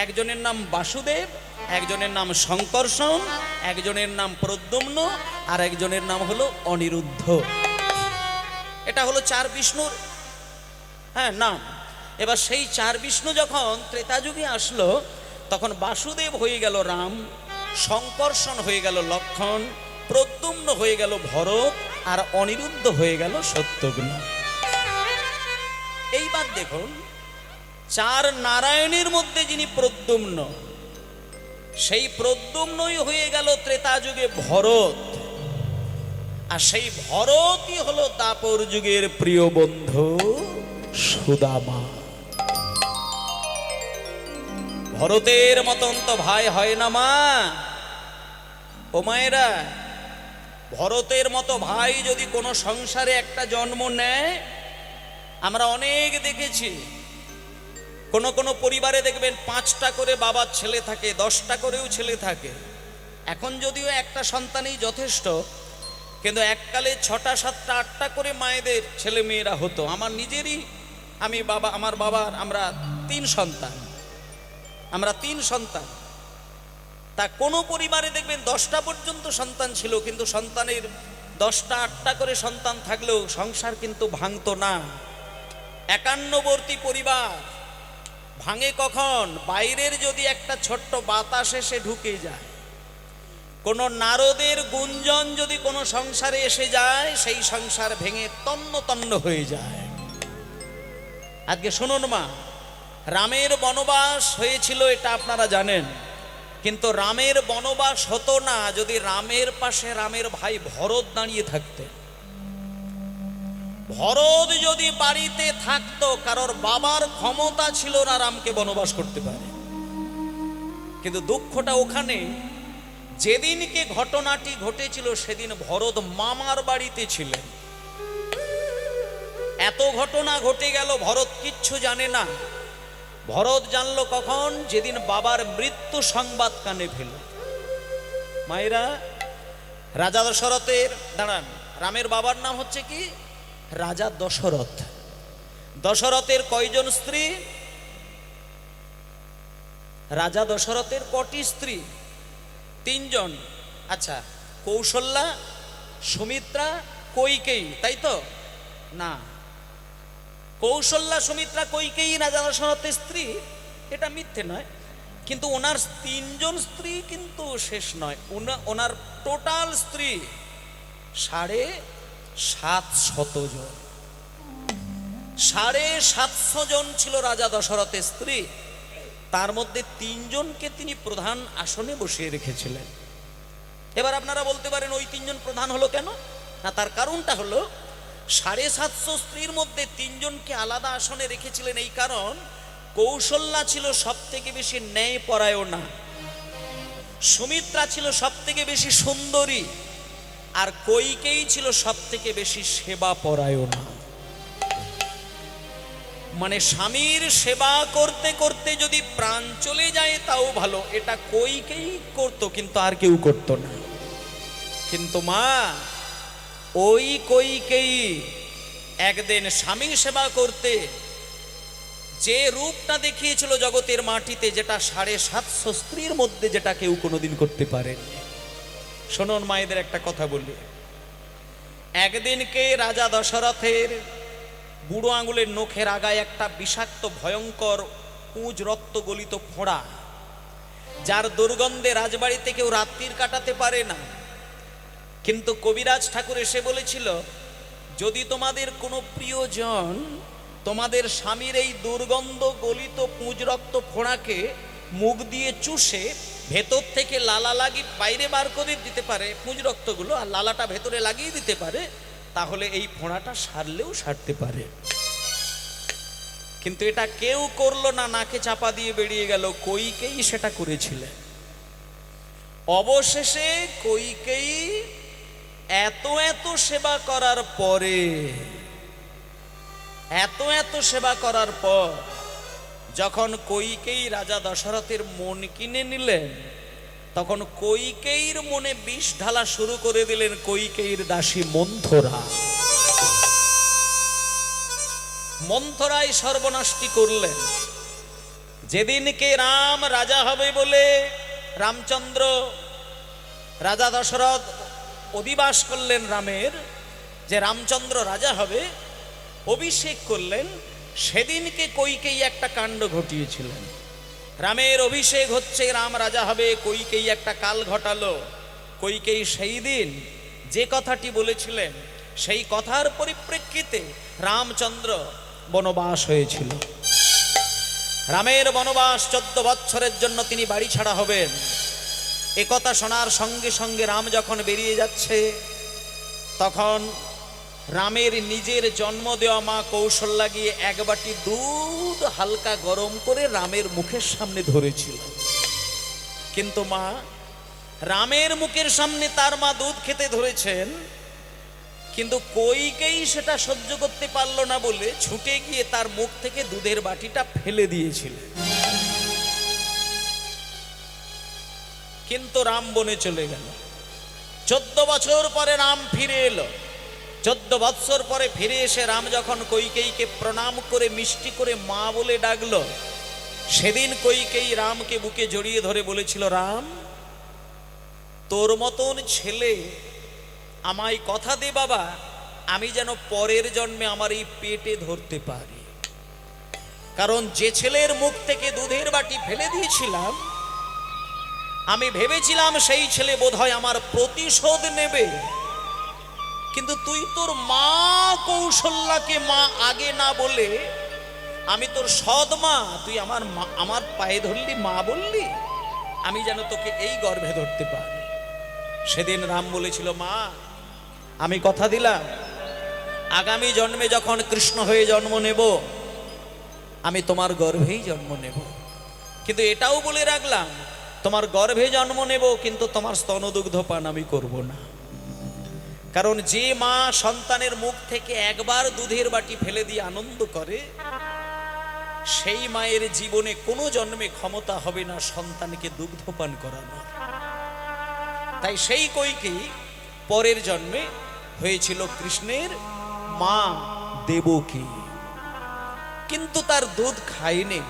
একজনের নাম বাসুদেব, একজনের নাম শঙ্কর্ষণ, একজনের নাম প্রদ্যুম্ন, আর একজনের নাম হলো অনিরুদ্ধ। এটা হলো 4 বিষ্ণুর নাম। এবার সেই 4 বিষ্ণু যখন ত্রেতাযুগে আসলো, তখন বাসুদেব হয়ে গেল রাম, শঙ্কর্ষণ হয়ে গেল লক্ষ্মণ, প্রদ্যুম্ন হয়ে গেল ভরত, আর অনিরুদ্ধ হয়ে গেল শত্রুঘ্ন। এইবার দেখুন, 4 নারায়ণের মধ্যে যিনি প্রদ্যুম্ন, সেই প্রদ্যুম্নই হয়ে গেল ত্রেতা যুগে ভরত। আর সেই ভরতই হলো দাপর যুগের প্রিয় বন্ধু সুদামা। ভরতের মতন তো ভাই হয় না মা। ও মায়েরা, ভরতের মতো ভাই যদি কোনো সংসারে একটা জন্ম নেয়, আমরা অনেক দেখেছি কোন কোন পরিবারে দেখবেন 5টা করে বাবার ছেলে থাকে, 10টা করেও ছেলে থাকে। এখন যদিও একটা সন্তানই যথেষ্ট, কিন্তু এককালে 6টা 7টা 8টা করে মায়েদের ছেলে মেয়েরা হতো। আমার নিজেরই আমার বাবার আমরা 3 সন্তান, তা কোনো পরিবারে দেখবেন 10টা পর্যন্ত সন্তান ছিল, কিন্তু সন্তানের 10টা 8টা করে সন্তান থাকলেও সংসার কিন্তু ভাঙতো না। 51বর্তী পরিবার ভাঙে কখন? বাইরের যদি একটা ছোট্ট বাতাস এসে ঢুকে যায়, কোন নারদের গুঞ্জন যদি কোনো সংসারে এসে যায়, সেই সংসার ভেঙে তন্ন তন্ন হয়ে যায়। আজকে শুনুন মা, রামের বনবাস হয়েছিল এটা আপনারা জানেন, কিন্তু রামের বনবাস হতো না যদি রামের পাশে রামের ভাই ভরত দাঁড়িয়ে থাকতেন। ভরত যদি বাড়িতে থাকতো, কারোর বাবার ক্ষমতা ছিল না রামকে বনবাস করতে পারে। কিন্তু দুঃখটা ওখানে, যেদিনকে ঘটনাটি ঘটেছিল সেদিন ভরত মামার বাড়িতে ছিলেন। এত ঘটনা ঘটে গেল, ভরত কিচ্ছু জানে না। ভরত জানলো কখন? যেদিন বাবার মৃত্যু সংবাদ কানে পেল। মায়েরা, রাজা দশরথের, দাঁড়ান, রামের বাবার নাম হচ্ছে কি? রাজা দশরথ। দশরথের কয়জন স্ত্রী? রাজা দশরথের কটি স্ত্রী? 3 জন। আচ্ছা, কৌশল্যা, সুমিত্রা, কৈকেয়ী, তাই তো? না, কৌশল্যা, সুমিত্রা, কৈকেয়ী রাজা দশরথের স্ত্রী, এটা মিথ্যে নয়, কিন্তু ওনার 3 জন স্ত্রী কিন্তু শেষ নয়। ওনার টোটাল স্ত্রী 750 জন। 750 জন ছিল রাজা দশরথের স্ত্রী। তার মধ্যে 3 জনকে তিনি প্রধান আসনে বসিয়ে রেখেছিলেন। এবার আপনারা বলতে পারেন ওই 3 জন প্রধান হলো কেন? না, তার কারণটা হলো 750 স্ত্রীর মধ্যে 3 জনকে আলাদা আসনে রেখেছিলেন এই কারণ, কৌশল্যা ছিল সব থেকে বেশি ন্যায়পরায়ণা, সুমিত্রা ছিল সব থেকে বেশি সুন্দরী, আর কৈকেয়ী ছিল সব থেকে বেশি সেবা পরায়ণা। মানে স্বামীর সেবা করতে করতে যদি প্রাণ চলে যায় তাও ভালো, এটা কৈকেয়ী করতো, কিন্তু আর কেউ করতো না। কিন্তু মা, ওই কৈকেয়ী একদিন স্বামী সেবা করতে যে রূপটা দেখিয়েছিল জগতের মাটিতে, যেটা 750 স্ত্রীর মধ্যে যেটা কেউ কোনোদিন করতে পারেন। শোনুন মায়েদের একটা কথা বলি। একদিনকে রাজা দশরথের বুড়ো আঙুলের নখের আগায় একটা বিষাক্ত ভয়ঙ্কর পুঁজ রক্ত গলিত ফোঁড়া, যার দুর্গন্ধে রাজবাড়িতে কেউ রাত্রির কাটাতে পারে না। কিন্তু কবিরাজ ঠাকুর এসে বলেছিল, যদি তোমাদের কোনো প্রিয়জন তোমাদের স্বামীর এই দুর্গন্ধ গলিত পুঁজ রক্ত ফোঁড়াকে মুখ দিয়ে চুষে ভেতর থেকে লালা লাগিয়ে বাইরে বার করে দিতে পারে, পুঁজ রক্তগুলো, আর লালাটা ভেতরে লাগিয়ে দিতে পারে, তাহলে এই ফোঁড়াটা সারলেও সারতে পারে। কিন্তু এটা কেউ করলো না, নাকে চাপা দিয়ে বেরিয়ে গেল। কৈকেয়ী সেটা করেছিলেন। অবশেষে কৈকেয়ী এত সেবা করার পরে, এত সেবা করার পর যখন কৈকেয়ী রাজা দশরথের মন কিনে নিলেন, তখন কৈকেয়ীর মনে বিষ ঢালা শুরু করে দিলেন কৈকেয়ীর দাসী মন্থরা। মন্থরাই সর্বনাশটি করলেন। যেদিনকে রাম রাজা হবে বলে রামচন্দ্র, রাজা দশরথ অধিবাস করলেন রামের, যে রামচন্দ্র রাজা হবে, অভিষেক করলেন, সেদিনকে কৈকেয়ী একটা কাণ্ড ঘটিয়েছিলেন। রামের অভিষেক হচ্ছে, রাম রাজা হবে, কৈকেয়ী একটা কাল ঘটালো। কৈকেয়ী সেই দিন যে কথাটি বলেছিলেন, সেই কথার পরিপ্রেক্ষিতে রামচন্দ্র বনবাস হয়েছিল। রামের বনবাস 14 বছরের জন্য তিনি বাড়ি ছাড়া হবেন। একথা শোনার সঙ্গে সঙ্গে রাম যখন বেরিয়ে যাচ্ছে, তখন রামের নিজের জন্ম দেওয়া মা কৌশল্যা গিয়ে এক বাটি দুধ হালকা গরম করে রামের মুখের সামনে ধরেছিল। কিন্তু মা রামের মুখের সামনে তার মা দুধ খেতে ধরেছেন, কিন্তু কইকেই সেটা সহ্য করতে পারল না বলে ছুটে গিয়ে তার মুখ থেকে দুধের বাটিটা ফেলে দিয়েছিল। কিন্তু রাম বনে চলে গেল। 14 বছর পরে রাম ফিরে এলো। 14 বছর পরে ফিরে এসে রাম যখন কইকেয়ীকে প্রণাম করে মিষ্টি করে মা বলে ডাকলো, সেদিন কইকেয়ী রামকে বুকে জড়িয়ে ধরে বলেছিল, রাম, তোর মতন ছেলে আমায় কথা দে বাবা, আমি যেন পরের জন্মে আমার এই পেটে ধরতে পারি। কারণ যে ছেলের মুখ থেকে দুধের বাটি ফেলে দিয়েছিলাম, আমি ভেবেছিলাম সেই ছেলে বোধহয় আমার প্রতিশোধ নেবে, কিন্তু তুই তোর মা কৌশল্যাকে মা আগে না বলে আমি তোর সৎ মা, তুই আমার পায়ে ধরলি, মা বললি, আমি যেন তোকে এই গর্ভে ধরতে পারি। সেদিন রাম বলেছিল, মা আমি কথা দিলাম আগামী জন্মে যখন কৃষ্ণ হয়ে জন্ম নেব আমি তোমার গর্ভেই জন্ম নেব, কিন্তু এটাও বলে রাখলাম তোমার গর্ভে জন্ম নেব কিন্তু তোমার স্তনদুগ্ধ পান আমি করব না। কারণ যে মা সন্তানের মুখ থেকে একবার দুধের বাটি ফেলে দিয়ে আনন্দ করে, সেই মায়ের জীবনে কোনো জন্মে ক্ষমতা হবে না সন্তানকে দুগ্ধপান করানোর। তাই সেই কইকেই পরের জন্মে হয়েছিল কৃষ্ণের মা দেবকী, কিন্তু তার দুধ খায়নি।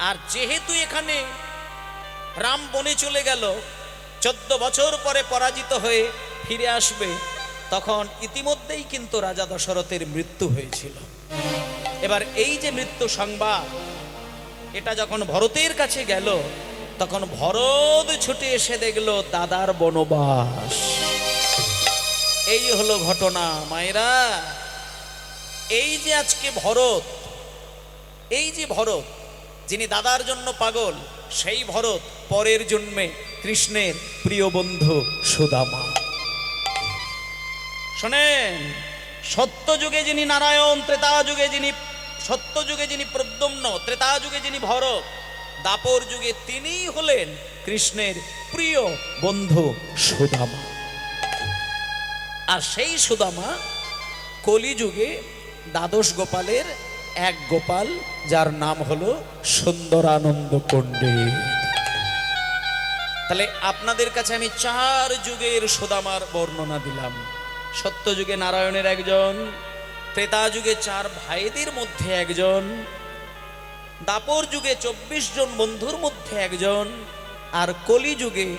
আর যেহেতু এখানে রাম বনে চলে গেল, 14 বছর পরে পরাজিত হয়ে ফিরে আসবে, তখন ইতিমধ্যেই কিন্তু রাজা দশরথের মৃত্যু হয়েছিল। এবার এই যে মৃত্যু সংবাদ, এটা যখন ভরতের কাছে গেল, তখন ভরত ছুটে এসে দেখলো দাদার বনবাস। এই হলো ঘটনা মায়েরা। এই যে আজকে ভরত, এই যে ভরত যিনি দাদার জন্য পাগল, সেই ভরত পরের জন্মে কৃষ্ণের প্রিয় বন্ধু সুদামা। শোনেন, সত্যযুগে যিনি নারায়ণ, ত্রেতা যুগে যিনি সত্যযুগে যিনি প্রদ্যুম্ন, ত্রেতা যুগে যিনি ভরত, দাপর যুগে তিনিই হলেন কৃষ্ণের প্রিয় বন্ধু সুদামা। আর সেই সুদামা কলিযুগে দ্বাদশ গোপালের এক গোপাল, যার নাম হলো সুন্দরানন্দ পণ্ডিত। তাহলে আপনাদের কাছে আমি 4 যুগের সুদামার বর্ণনা দিলাম। সত্যযুগে নারায়ণের একজন, ত্রেতা যুগে 4 ভাইদের মধ্যে একজন, দাপর যুগে 24 জন বন্ধুর মধ্যে একজন, আর কলিযুগে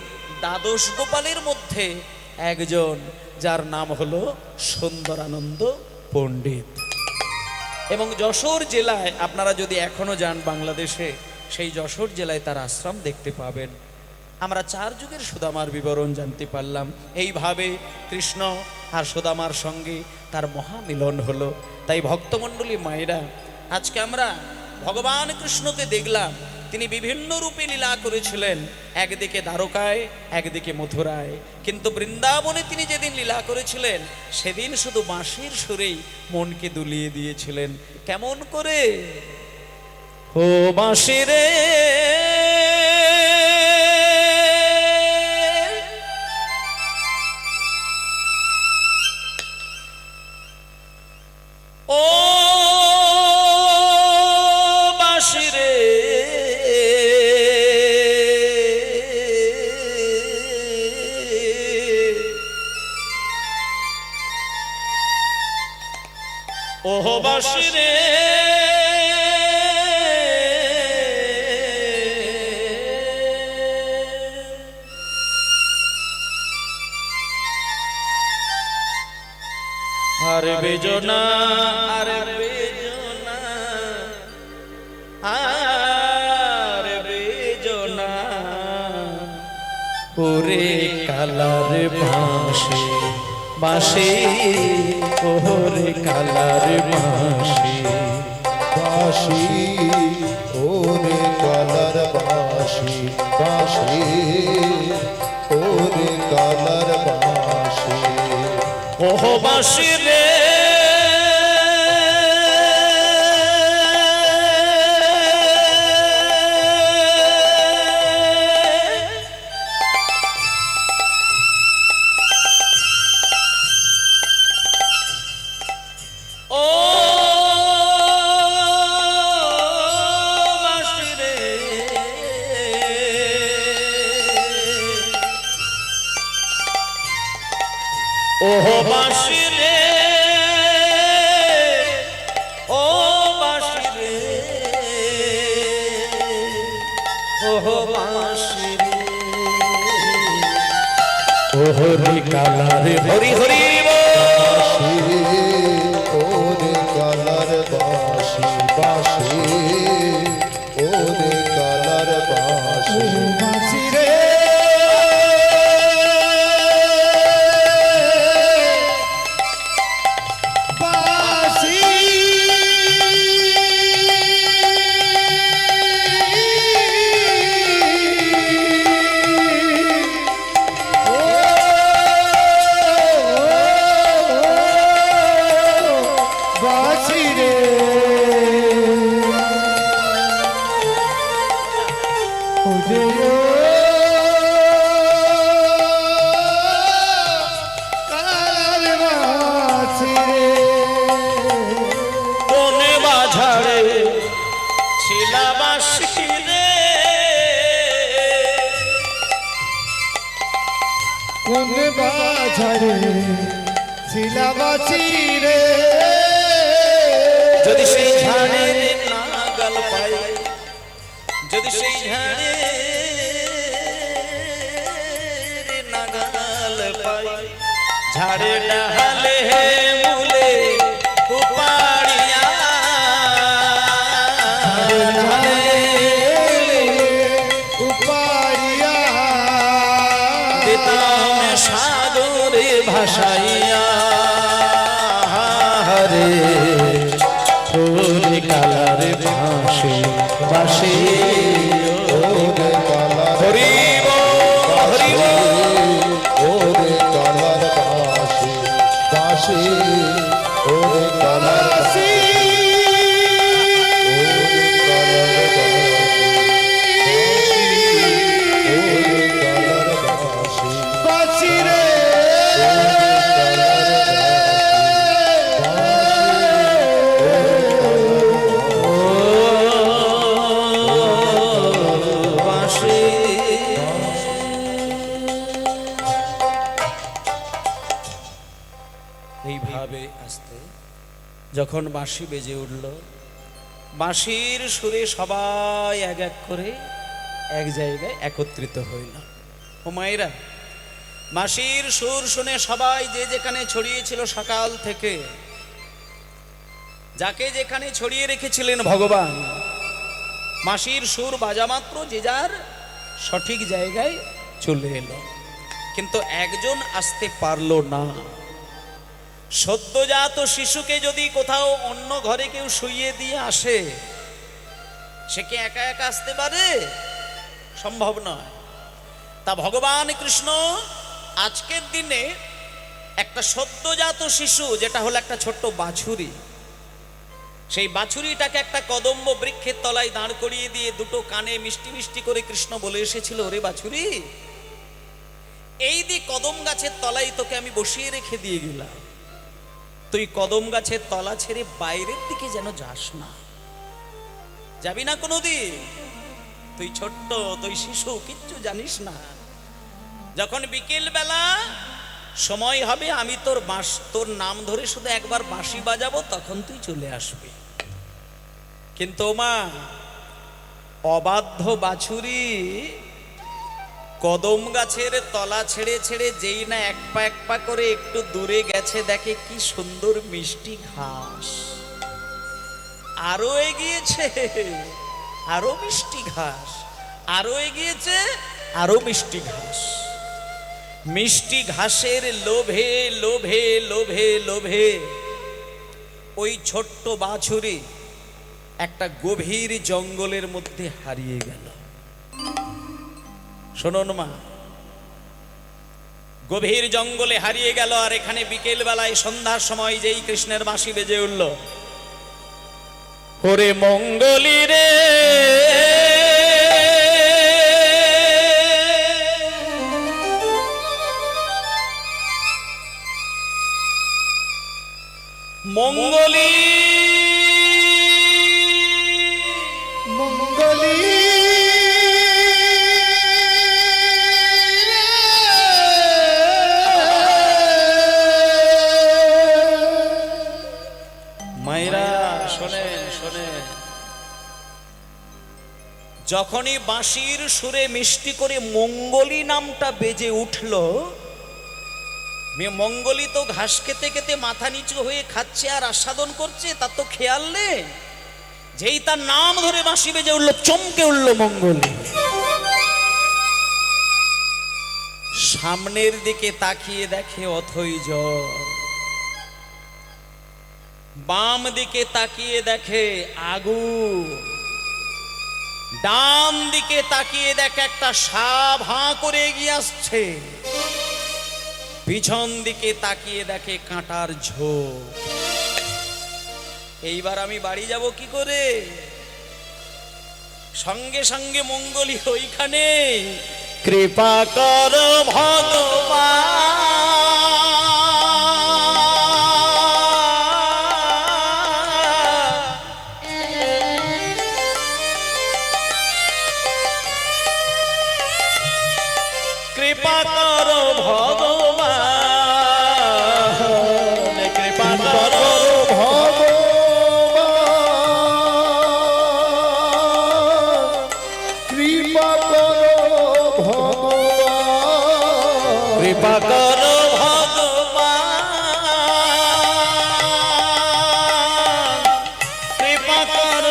দ্বাদশ গোপালের মধ্যে একজন, যার নাম হলো সুন্দরানন্দ পণ্ডিত। এবং যশোর জেলায় আপনারা যদি এখনো যান বাংলাদেশে, সেই যশোর জেলায় তার আশ্রম দেখতে পাবেন। আমরা 4 যুগের সুদামার বিবরণ জানতে পারলাম। এইভাবে কৃষ্ণ আর সুদামার সঙ্গে তার মহামিলন হলো। তাই ভক্তমণ্ডলী মায়েরা, আজকে আমরা ভগবান কৃষ্ণকে দেখলাম, তিনি বিভিন্ন রূপে লীলা করেছিলেন, একদিকে দ্বারকায়, একদিকে মথুরায়। কিন্তু বৃন্দাবনে তিনি যেদিন লীলা করেছিলেন, সেদিন শুধু বাঁশির সুরেই মনকে দুলিয়ে দিয়েছিলেন। কেমন করে? ও বাঁশি রে ও বাঁশি রে, ও বাঁশি রে, আর বেজনা, আর বেজনা, আর বেজনা, ওরে কালার বাঁশি, বাঁশি, ওরে কালার বাঁশি, বাঁশি ওরে কালার বাঁশি, বাঁশি ওরে কালার বাঁশি। ওহো বাঁশি রে ও বাঁশি রে ওহো বাঁশি রে ও বাঁশি রে ওহো বাঁশি রে ওহরে কালারে হরি হরি বাঁশি ওরে কালার বাঁশি বাঁশি ওরে কালার বাঁশি বাঁশি রে বাঁশি বাঁশি রে ওরে কালার বাঁশি রে কোনে বাঝারে ছিলা বাঁশি রে কোন বাজারে ছিলাবাসি রে যদি সেই ঝাড়ের নাগাল পাই যদি সেই ঝাড়ের নাগাল পাই ঝাড়ে ডালে মূলে উপাড়িয়া উপারিয়া দিতাম সাগরে ভাসাইয়া হরে ওরে কালার বাঁশি বাঁশি ওরে কালার হরি হরি ওরে কালার বাঁশি বাঁশি ওরে কালার বাঁশি ওরে কালার বাঁশি বাঁশি রে বাঁশি এইভাবে আসতে যখন বাঁশি বেজে উঠল বাঁশির সুরে সবাই এক এক করে এক জায়গায় একত্রিত হইল। ও মায়েরা, বাঁশির সুর শুনে সবাই যে যেখানে ছড়িয়েছিল সকাল থেকে, যাকে যেখানে ছড়িয়ে রেখেছিলেন ভগবান, বাঁশির সুর বাজা মাত্র যে যার সঠিক জায়গায় চলে এলো। কিন্তু একজন আসতে পারলো না। সদ্যজাত শিশুকে যদি কোথাও অন্য ঘরে কেউ শুইয়ে দিয়ে আসে, সে কি একা একা আসতে পারে? সম্ভব নয়। তা ভগবান কৃষ্ণ আজকের দিনে একটা সদ্যজাত শিশু, যেটা হলো একটা ছোট্ট বাছুরি, সেই বাছুরিটাকে একটা কদম্ব বৃক্ষের তলায় দাঁড় করিয়ে দিয়ে দুটো কানে মিষ্টি মিষ্টি করে কৃষ্ণ বলে এসেছিল, ওরে বাছুরি, এই দিয়ে কদম গাছের তলায় তোকে আমি বসিয়ে রেখে দিয়ে গেলাম, তুই কদম গাছের তলা ছেড়ে বাইরের দিকে যেন যাস না। যাবি না কোনোদিন? তুই ছোট্ট, তুই শিশু, কিচ্ছু জানিস না। যখন বিকেল বেলা সময় হবে, আমি তোর নাম ধরে শুধু একবার বাঁশি বাজাবো, তখন তুই চলে আসবি। কিন্তু মা, অবাধ্য বাছুরি কদম গাছের তলা ছেড়ে ছেড়ে যেই না এক পা করে একটু দূরে গেছে, দেখে কি সুন্দর মিষ্টি ঘাস, আরো এগিয়েছে আরো মিষ্টি ঘাস, আরো এগিয়েছে আরো মিষ্টি ঘাস। মিষ্টি ঘাসের লোভে লোভে লোভে লোভে ওই ছোট্ট বাছুরি একটা গভীর জঙ্গলের মধ্যে হারিয়ে গেল। শোনুন মা, গভীর জঙ্গলে হারিয়ে গেল। আর এখানে বিকেল বেলায় সন্ধ্যার সময় যেই কৃষ্ণের বাঁশি বেজে উঠল, ওরে মঙ্গলি রে মঙ্গলি মঙ্গলি মায়েরা শোনেন শোনেন, যখনই বাঁশির সুরে মিষ্টি করে মঙ্গলি নামটা বেজে উঠল, মেয়ে মঙ্গলি তো ঘাস খেতে খেতে মাথা নিচু হয়ে খাচ্ছে আর আস্বাদন করছে, তার তো খেয়াল নেই। যেই তার নাম ধরে বাঁশি বেজে উঠল, চমকে উঠল মঙ্গলি। সামনের দিকে তাকিয়ে দেখে অথই জল, বাম দিকে তাকিয়ে দেখে আগুন, ডান দিকে তাকিয়ে দেখে একটা সাপ হাঁ করে এগিয়ে আসছে, পিছন দিকে তাকিয়ে দেখে কাঁটার ঝোপ। এইবার আমি বাড়ি যাব কি করে? সঙ্গে সঙ্গে মঙ্গলি ওইখানে, কৃপা কর ভগবান, কৃপা কর ভগবান, কৃপা কর কৃপা কর ভগবান, কৃপা কর ভগবান, কৃপা কর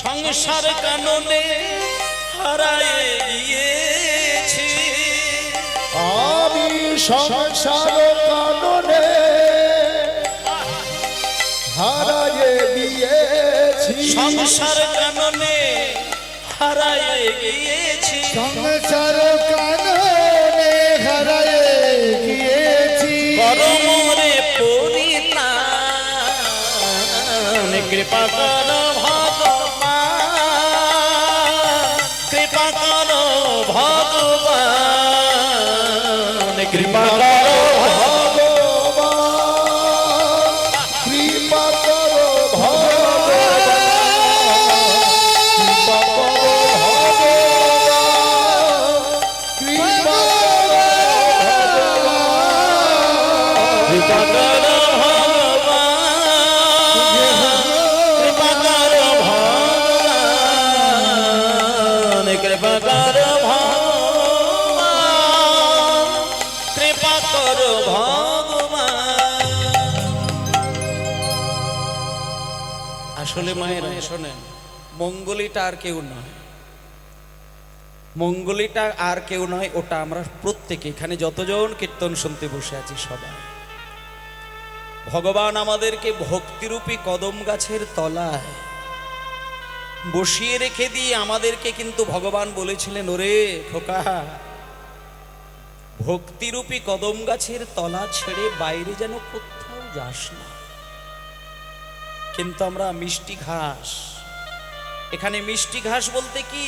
সংসার কাননে হারায়ে গিয়েছি, আমি সংসার কাননে হারায়ে দিয়েছি, সংসার কাননে হারায়ে গিয়েছি, সংসার কাননে হারায়ে গিয়েছি, করমরে পরিত্রাণ, কৃপা কর ভগবান, কৃপা কর ভগবান, কৃপা কর কৃপা করো ভগবান, কৃপা কৃপা কর ভগবান, কৃপা কর ভগবান, কৃপা কর ভগবান, কৃপা কর ভগবান। আসলে মায়েরা শোনেন, মঙ্গলিটা আর কেউ নয়, মঙ্গলিটা আর কেউ নয়, ওটা আমরা প্রত্যেকে এখানে যতজন কীর্তন শুনতে বসে আছি সবাই। ভগবান আমাদেরকে ভক্তিরূপী কদম গাছের তলায় বসিয়ে রেখে দিয়ে আমাদেরকে কিন্তু ভগবান বলেছিলেন, ওরে খোকা, ভক্তিরূপী কদম গাছের তলা ছেড়ে বাইরে যেন কোথাও যাস না। কিন্তু আমরা মিষ্টি ঘাস, এখানে মিষ্টি ঘাস বলতে কি,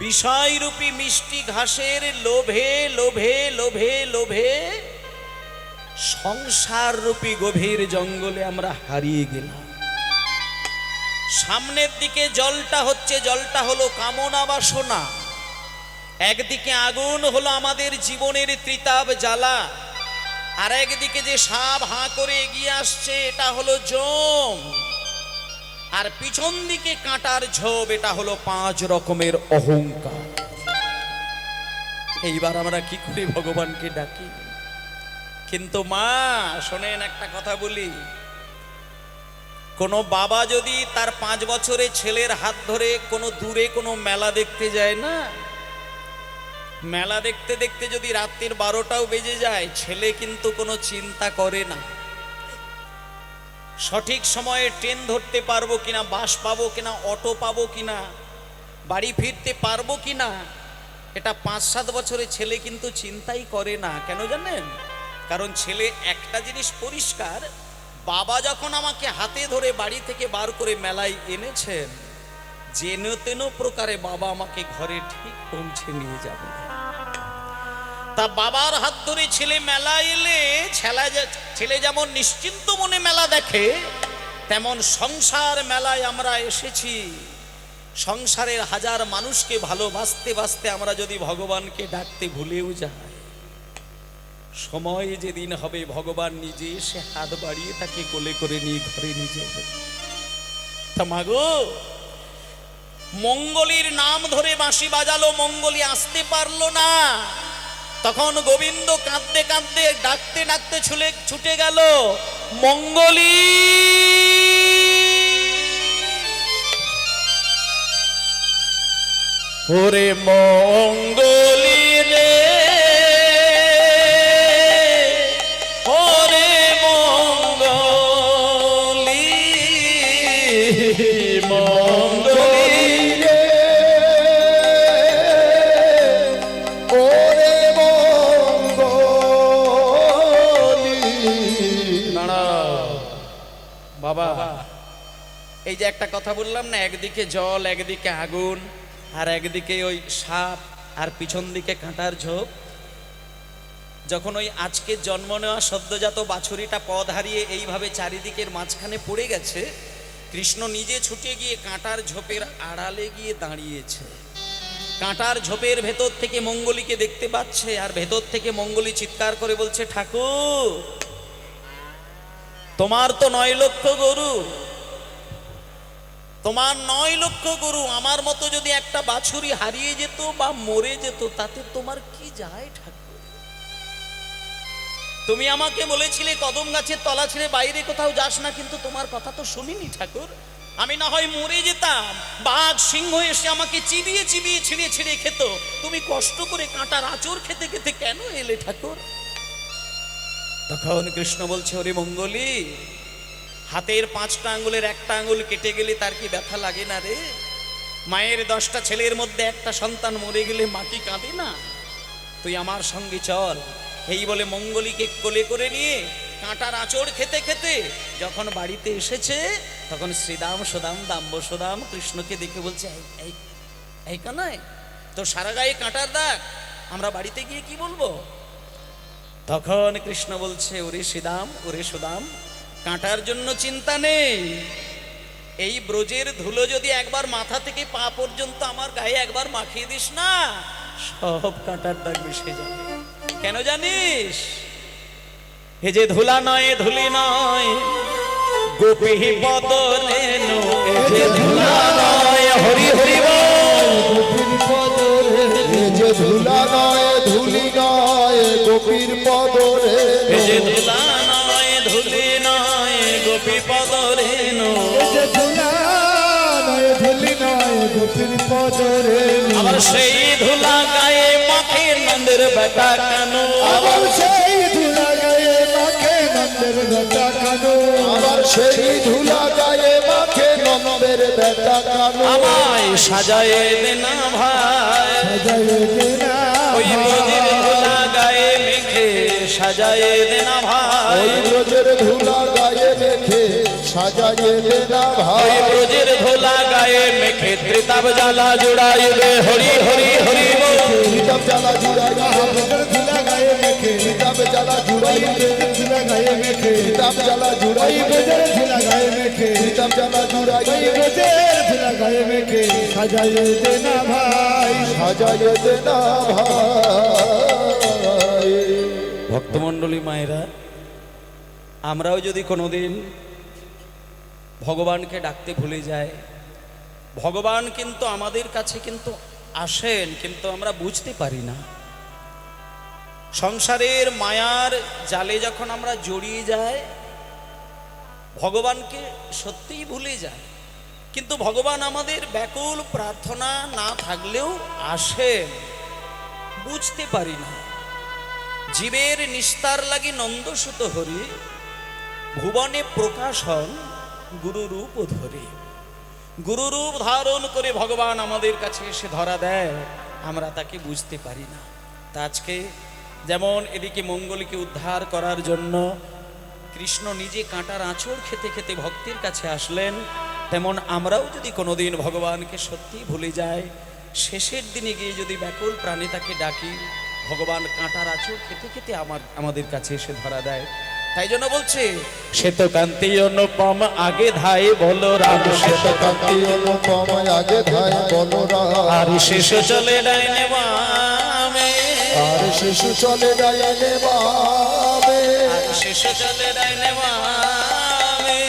বিষয়রূপী মিষ্টি ঘাসের লোভে লোভে লোভে লোভে সংসার রূপী গভীর জঙ্গলে আমরা হারিয়ে গেলাম। সামনের দিকে জলটা হলো কামনা বাসনা, একদিকে আগুন হলো আমাদের জীবনের ত্রিতাপ জ্বালা, আর একদিকে যে সাপ হাঁ করে এগিয়ে আসছে এটা হলো জম, আর পিছন দিকে কাঁটার ঝোপ, এটা হলো 5 রকমের অহংকার। এইবার আমরা কি করে ভগবানকে ডাকি? কিন্তু মা শোনেন, একটা কথা বলি, কোনো বাবা যদি তার 5 বছরের ছেলের হাত ধরে কোনো দূরে কোনো মেলা দেখতে যায় না, মেলা দেখতে দেখতে যদি রাত্রির 12টাও বেজে যায়, ছেলে কিন্তু কোনো চিন্তা করে না সঠিক সময়ে ট্রেন ধরতে পারবো কিনা, বাস পাবো কিনা, অটো পাবো কিনা, বাড়ি ফিরতে পারবো কিনা। এটা 5-7 বছরের ছেলে কিন্তু চিন্তাই করে না। কেন জানেন? কারণ ছেলে একটা জিনিস পরিষ্কার, বাবা যখন আমাকে হাতে ধরে বাড়ি থেকে বার করে মেলায় এনেছেন, যেন তেন প্রকারে বাবা আমাকে ঘরে ঠিক পৌঁছে নিয়ে যাবে। তা বাবার হাত ধরে ছেলে মেলা এলে ছেলে যেমন নিশ্চিন্ত মনে মেলা দেখে, তেমন সংসার মেলায় আমরা এসেছি। সংসারের হাজার মানুষকে ভালোবাসতে বাসতে আমরা যদি ভগবানকে ডাকতে ভুলেও যাই, সময় যেদিন হবে ভগবান নিজে এসে হাত বাড়িয়ে তাকে কোলে করে নিয়ে ঘরে নিয়ে যাবে। তা মাগো, মঙ্গলীর নাম ধরে বাঁশি বাজালো, মঙ্গলী আসতে পারলো না। তখন গোবিন্দ কাঁদতে কাঁদতে ডাকতে ডাকতে ছুটে গেল, মঙ্গলী ওরে মঙ্গলী রে, ওরে মঙ্গলী, মঙ্গলী রে ওরে মঙ্গলী। দাঁড়াও বাবা, এই যে একটা কথা বললাম না, একদিকে জল, একদিকে আগুন, আর একদিকে ওই সাপ, আর পিছন দিকে কাঁটার ঝোপ। যখন ওই আজকে জন্ম নেওয়া সদ্যজাত বাছুরিটা পথ হারিয়ে এইভাবে চারিদিকের মাঝখানে পড়ে গেছে, কৃষ্ণ নিজে ছুটে গিয়ে কাঁটার ঝোপের আড়ালে গিয়ে দাঁড়িয়েছে। কাঁটার ঝোপের ভেতর থেকে মঙ্গলীকে দেখতে পাচ্ছে, আর ভেতর থেকে মঙ্গলী চিৎকার করে বলছে, ঠাকুর তোমার তো 9 লক্ষ গরু, তোমার 9 লক্ষ গরু, আমার মতো যদি একটা বাছুরি হারিয়ে যেত বা মরে যেত, তাতে তোমার কি যায় ঠাকুর? তুমি আমাকে বলেছিলে কদম গাছের তলা ছেড়ে বাইরে কোথাও যাস না, কিন্তু তোমার কথা তো শুনিনি ঠাকুর। আমি না হয় মরে যেতাম, বাঘ সিংহ এসে আমাকে চিবিয়ে চিবিয়ে ছিঁড়ে ছিঁড়ে খেত, তুমি কষ্ট করে কাঁটার আঁচড় খেতে খেতে কেন এলে ঠাকুর? তখন কৃষ্ণ বলছে, ওরে মঙ্গলী, হাতের 5টা আঙ্গুলের একটা আঙ্গুল কেটে গেলে তার কি ব্যথা লাগে না রে? মায়ের 10টা ছেলের মধ্যে একটা সন্তান মরে গেলে মা কি কাঁদে না? তুই আমার সঙ্গে চল। এই বলে মঙ্গলীকে কোলে করে নিয়ে কাঁটার আঁচড় খেতে খেতে যখন বাড়িতে এসেছে, তখন শ্রীদাম সুদাম দাম্ব সুদাম কৃষ্ণকে দেখে বলছে, এই এই কানাই, তো সারা গায়ে কাঁটার দাগ, আমরা বাড়িতে গিয়ে কি বলবো? তখন কৃষ্ণ বলছে, ওরে শ্রীদাম, ওরে সুদাম, কাঁটার জন্য চিন্তা নেই। এই ব্রজের ধুলো যদি একবার মাথা থেকে পা পর্যন্ত আমার গায়ে একবার মাখিয়ে দিস না, সব কাঁটার দাগ মিশে যাবে। কেন জানিস? এ যে ধুলা নয়, ধুলি নয়, গোপী পদ রেণু, এ যে ধুলা নয়, হরি হরি বল, গোপীর পদ রে, এ যে ধুলা নয়, ধুলি নয়, গোপীর পদ রে, এ যে ধুলা নয়, ধুলি নয়, গোপী পদ রেণু, এ যে ধুলা নয়, ধুলি নয়, গোপীর পদ রে। আবার সেই ধুলা গায়ে মাখে নন্দের বেটা কেন? আবার সেই ধুলা গায়ে মাখে নন্দের বেটা কানো, আবার সেই ধুলা গায়ে মাখে নন্দের বেটা কানো। আমায় সাজায়ে দে না ভাই, সাজায়ে দে না ওই ব্রজের ধুলা গায়ে মেখে সাজায়ে দে না ভাই, ওই ব্রজের ধুলা গায়ে মেখে সাজায়ে দে না ভাই, ওই ব্রজের ধুলা গায়ে মেখে ত্রিতাব জ্বালা জুড়াইবে, হরি হরি হরি বল, ত্রিতাব জ্বালা জুড়াইবে, ব্রজের ধুলা গায়ে মেখে ত্রিতাব জ্বালা জুড়াইবে, ধুলা গায়ে মেখে ত্রিতাব জ্বালা জুড়াইবে, ব্রজের ধুলা গায়ে মেখে ত্রিতাব জ্বালা জুড়াইবে, ব্রজের ধুলা গায়ে মেখে সাজায়ে দে না ভাই, সাজায়ে দে না ভাই। ভক্তমণ্ডলী মায়েরা, আমরাও যদি কোনোদিন ভগবানকে ডাকতে ভুলে যাই, ভগবান কিন্তু আমাদের কাছে কিন্তু আসেন, কিন্তু আমরা বুঝতে পারি না। সংসারের মায়ার জালে যখন আমরা জড়িয়ে যাই, ভগবানকে সত্যিই ভুলে যায়। কিন্তু ভগবান আমাদের ব্যাকুল প্রার্থনা না থাকলেও আসেন। বুঝতে পারি না। জীবের নিস্তার লাগি নন্দসুত হরি, ভুবনে প্রকাশ হন গুরুরূপ ধরে। গুরুরূপ ধারণ করে ভগবান আমাদের কাছে এসে ধরা দেয়, আমরা তাকে বুঝতে পারি না। তা আজকে যেমন এদিকে মঙ্গলকে উদ্ধার করার জন্য কৃষ্ণ নিজে কাঁটার আঁচড় খেতে খেতে ভক্তের কাছে আসলেন, তেমন আমরাও যদি কোনোদিন ভগবানকে সত্যি ভুলে যাই, শেষের দিনে গিয়ে যদি ব্যাকুল প্রাণে তাকে ডাকি, ভগবান কাঁটার আঁচড় খেতে খেতে আমাদের কাছে এসে ধরা দেয়। তাই জন্য বলছে শ্বেত কান্তি অনুপম আগে ধাই বলো রাম, শ্বেত কান্তি অনুপম আগে ধায় বলরাম, আর শেষ চলে ডাইনে বামে, আর শিশু চলে ডাইনে বামে, আর শেষ চলে ডাইনে বামে।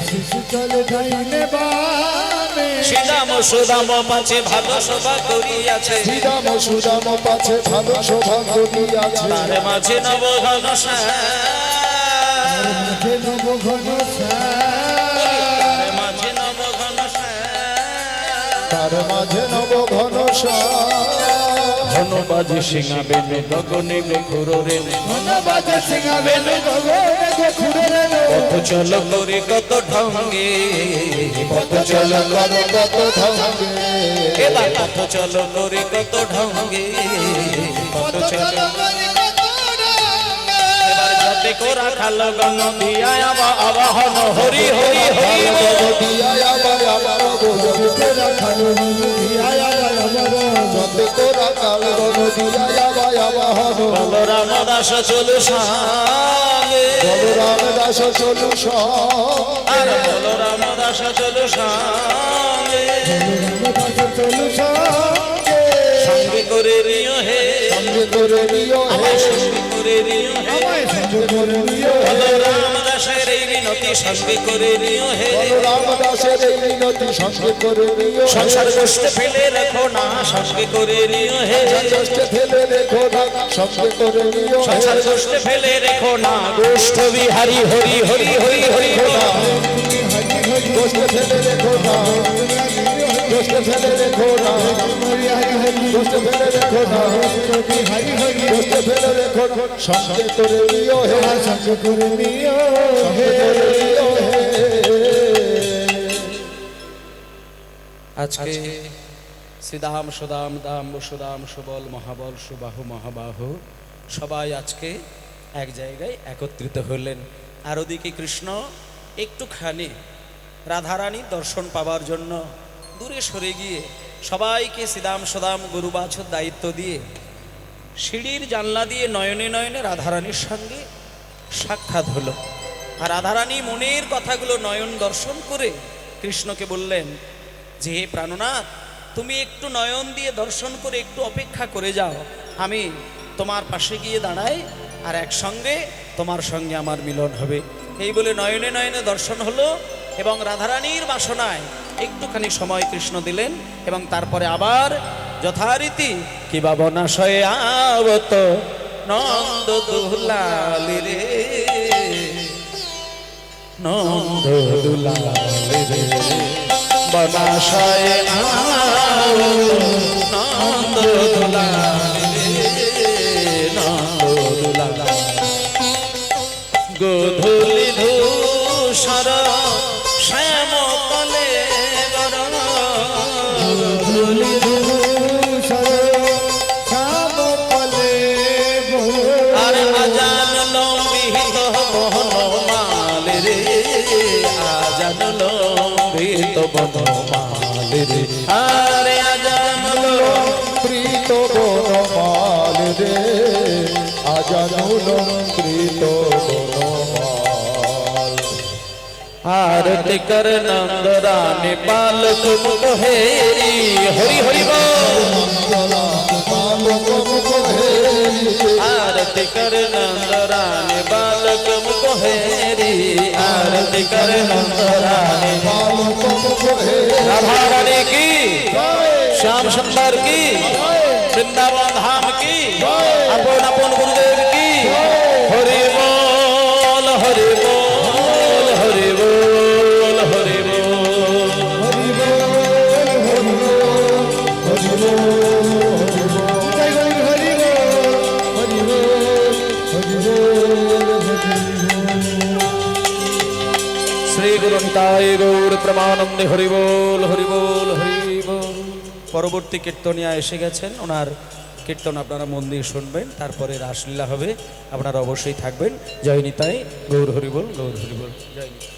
শিশু চলে ডাইনে বামে, শ্রীরাম সুদাম পাছে ভালো সভা করিয়াছে, শ্রীরাম সুদাম পাছে ভালো শোভা করিয়াছে, তার মাঝে নব ঘন মাঝে নব ঘন তার মাঝে নব ঘন তার মাঝে নব ঘন ঘন বাজে সিংহা বেনে গগনে ঘুরো রে, ঘন বাজে সিংহা বেনু গগনে ঘুরে রে, পথ চল করে কত ঢঙ্গে, পথ চল করে কত ঢঙ্গে, এবার পথ চল করে কত ঢঙ্গে, পথ চল এবার যাতে কোরা খাল গণ দিয়া আবাহন হরি হরি হরি বল। দিয়া আবার আবার বলতে রাখালো দিয়া আবার আবার যতে কোরা কাল গণ দিয়া আবার আবার বলরাম দাস চলু সঙ্গে, বলরাম দাস চলু আর বলরাম দাস চলু সঙ্গে, চলু সঙ্গে করে নিও হে, সঙ্গে করে নিও হে, আমায় সঙ্গে করে নিও হে, সঙ্গে করে নিও হে, বলরাম দাসের এই বিনতি সঙ্গে করে নিও হে। বলরাম দাসের এই মিনতি সঙ্গে করে নিও হে, সংসার কষ্ট ফেলে রেখো না সঙ্গে করে নিও হে, কষ্টে ফেলে রেখো না সঙ্গে করে নিও হে, সংসার কষ্ট ফেলে রেখো না গোষ্ঠ বিহারি হরি হরি হরি হরি বল। কষ্টে ফেলে রেখো না কষ্টে ফেলে রেখো না কষ্টে ফেলে রেখো না কষ্টে ফেলে রেখো না সঙ্গে করে নিও হে, সঙ্গে করে নিও হে। আজকে শ্রীদাম সুদাম দাম সুদাম সুবল মহাবল সুবাহু মহাবাহু সবাই আজকে এক জায়গায় একত্রিত হলেন। আর ওদিকে কৃষ্ণ একটুখানি রাধারানীর দর্শন পাবার জন্য দূরে সরে গিয়ে সবাইকে শ্রীদাম সুদাম গরু বাছুর দায়িত্ব দিয়ে সিঁড়ির জানলা দিয়ে নয়নে নয়নে রাধারানীর সঙ্গে সাক্ষাৎ হলো। আর রাধারানী মনের কথাগুলো নয়ন দর্শন করে কৃষ্ণকে বললেন যে হে প্রাণনাথ, তুমি একটু নয়ন দিয়ে দর্শন করে একটু অপেক্ষা করে যাও, আমি তোমার পাশে গিয়ে দাঁড়াই আর একসঙ্গে তোমার সঙ্গে আমার মিলন হবে। এই বলে নয়নে নয়নে দর্শন হলো এবং রাধারানীর বাসনায় একটুখানি সময় কৃষ্ণ দিলেন এবং তারপরে আবার যথারীতি কি বাবনাশয়ে আবত নন্দ দুলাল রে, নন্দ দুলাল রে, বনাশয়ে নন্দ দুলাল রে, নন্দ দুলাল। গোধূলি ধূসর শ্যাম তলে গোধূলি আর আজান লম্বিত বনমাল রে, আজান লম্বিত বনমাল রে, আরে আজান প্রীত বনমাল রে, আজানুলঙ্কৃত বনমাল। आरती कर नंद रानी पाल तुमको हेरी हरि हरि बोल। आरती कर नंद रानी बाल तुमको हेरी, आरती कर नंद रानी राधा रानी की, श्याम सुंदर की, वृंदावन धाम की, अपन अपन गुरुदेव की। हरि बोल हरि बोल हरि बोल हरि बोल। নিতাই গৌর প্রেমানন্দে হরি বল হরি বল হরি বল। পরবর্তী কীর্তনিয়া এসে গেছেন, ওনার কীর্তন আপনারা মন দিয়ে শুনবেন, তারপরে রাসলীলা হবে, আপনারা অবশ্যই থাকবেন। জয় নিতাই গৌর হরি বল, গৌর হরি বল, জয় নিতাই।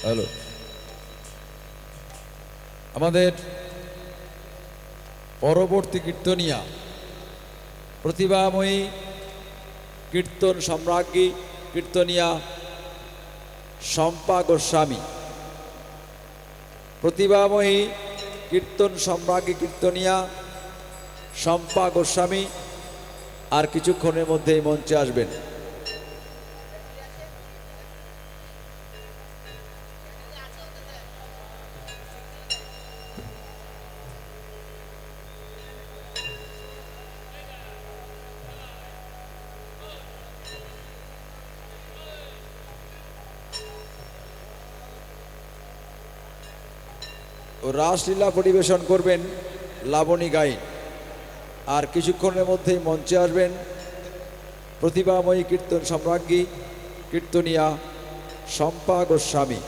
হ্যালো, আমাদের পরবর্তী কীর্তনিয়া প্রতিভাময়ী কীর্তন সম্রাজ্ঞী কীর্তনিয়া শম্পা গোস্বামী। প্রতিভাময়ী কীর্তন সম্রাজ্ঞী কীর্তনিয়া শম্পা গোস্বামী আর কিছুক্ষণের মধ্যেই মঞ্চে আসবেন। ও রাসলীলা পরিবেশন করবেন লাবণী গাইন। আর কিছুক্ষণের মধ্যেই মঞ্চে আসবেন প্রতিভাময়ী কীর্তন সম্রাজ্ঞী কীর্তনিয়া শম্পা গোস্বামী।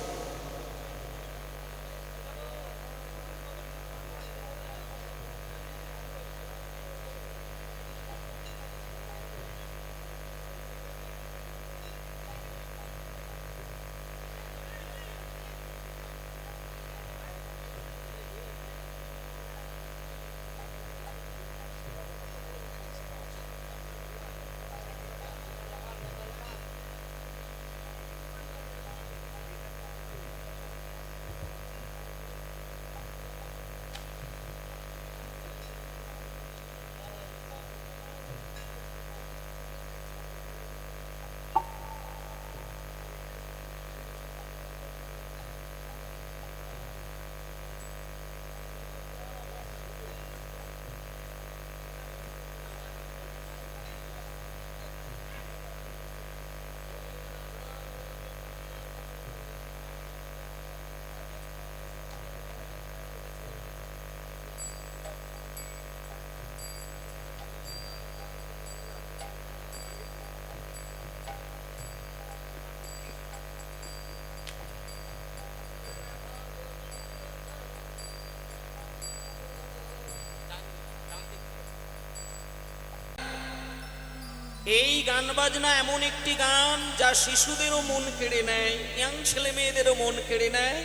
এই গান বাজনা এমন একটি গান যা শিশুদেরও মন কেড়ে নেয়, ইয়াং ছেলে মেয়েদেরও মন কেড়ে নেয়,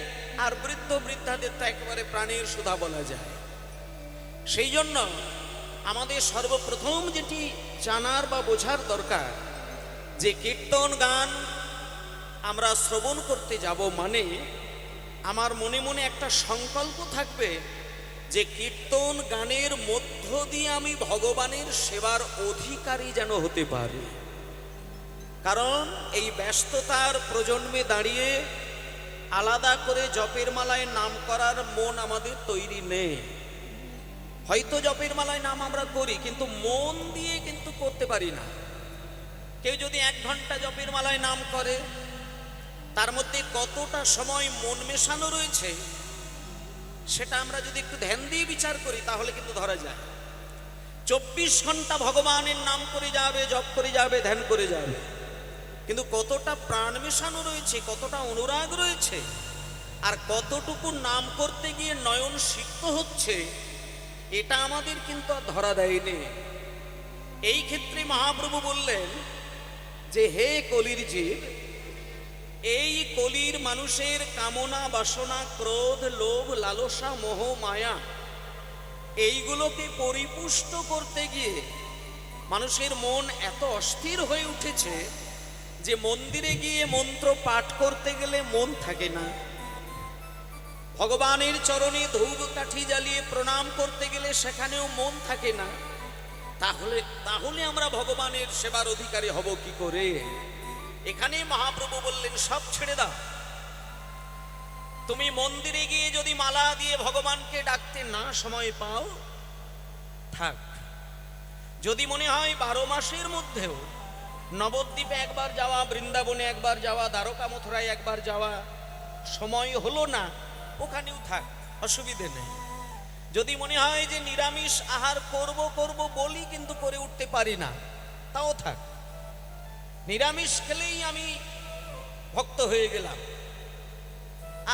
আর বৃদ্ধ বৃদ্ধাদের তো একেবারে প্রাণের সুধা বলা যায়। সেই জন্য আমাদের সর্বপ্রথম যেটি জানার বা বোঝার দরকার, যে কীর্তন গান আমরা শ্রবণ করতে যাব মানে আমার মনে মনে একটা সংকল্প থাকবে যে কীর্তন গানের মধ্য দিয়ে আমি ভগবানের সেবার অধিকারী যেন হতে পারি। কারণ এই ব্যস্ততার প্রজন্মে দাঁড়িয়ে আলাদা করে জপের মালায় নাম করার মন আমাদের তৈরি নেই। হয়তো জপের মালায় নাম আমরা করি, কিন্তু মন দিয়ে কিন্তু করতে পারি না। কেউ যদি 1 ঘন্টা জপের মালায় নাম করে, তার মধ্যে কতটা সময় মন মেশানো রয়েছে সেটা আমরা যদি একটু ধ্যান দিয়ে বিচার করি তাহলে কিন্তু ধরা যায়। 24 ঘন্টা ভগবানের নাম করে যাবে, জপ করে যাবে, ধ্যান করে যাবে, কিন্তু কতটা প্রাণ মেশানো রয়েছে, কতটা অনুরাগ রয়েছে, আর কতটুকু নাম করতে গিয়ে নয়ন সিক্ত হচ্ছে, এটা আমাদের কিন্তু আর ধরা দেয়নি। এই ক্ষেত্রে মহাপ্রভু বললেন যে হে কলির জীব, এই কলির মানুষের কামনা বাসনা ক্রোধ লোভ লালসা মোহ মায়া এইগুলোকে পরিপুষ্ট করতে গিয়ে মানুষের মন এত অস্থির হয়ে উঠেছে যে মন্দিরে গিয়ে মন্ত্র পাঠ করতে গেলে মন থাকে না, ভগবানের চরণে ধূপ কাঠি জ্বালিয়ে প্রণাম করতে গেলে সেখানেও মন থাকে না, তাহলে তাহলে আমরা ভগবানের সেবার অধিকারী হব কি করে? এখানে মহাপ্রভু বললেন সব ছেড়ে দাও। তুমি মন্দিরে গিয়ে যদি মালা দিয়ে ভগবানকে ডাকতে না সময় পাও, থাক। যদি মনে হয় 12 মাসের মধ্যেও নবদ্বীপে একবার যাওয়া, বৃন্দাবনে একবার যাওয়া, দ্বারকা মথুরায় একবার যাওয়া সময় হলো না, ওখানেও থাক, অসুবিধে নেই। যদি মনে হয় যে নিরামিষ আহার করব করব বলি কিন্তু করে উঠতে পারি না, তাও থাক। নিরামিষ খেলেই আমি ভক্ত হয়ে গেলাম,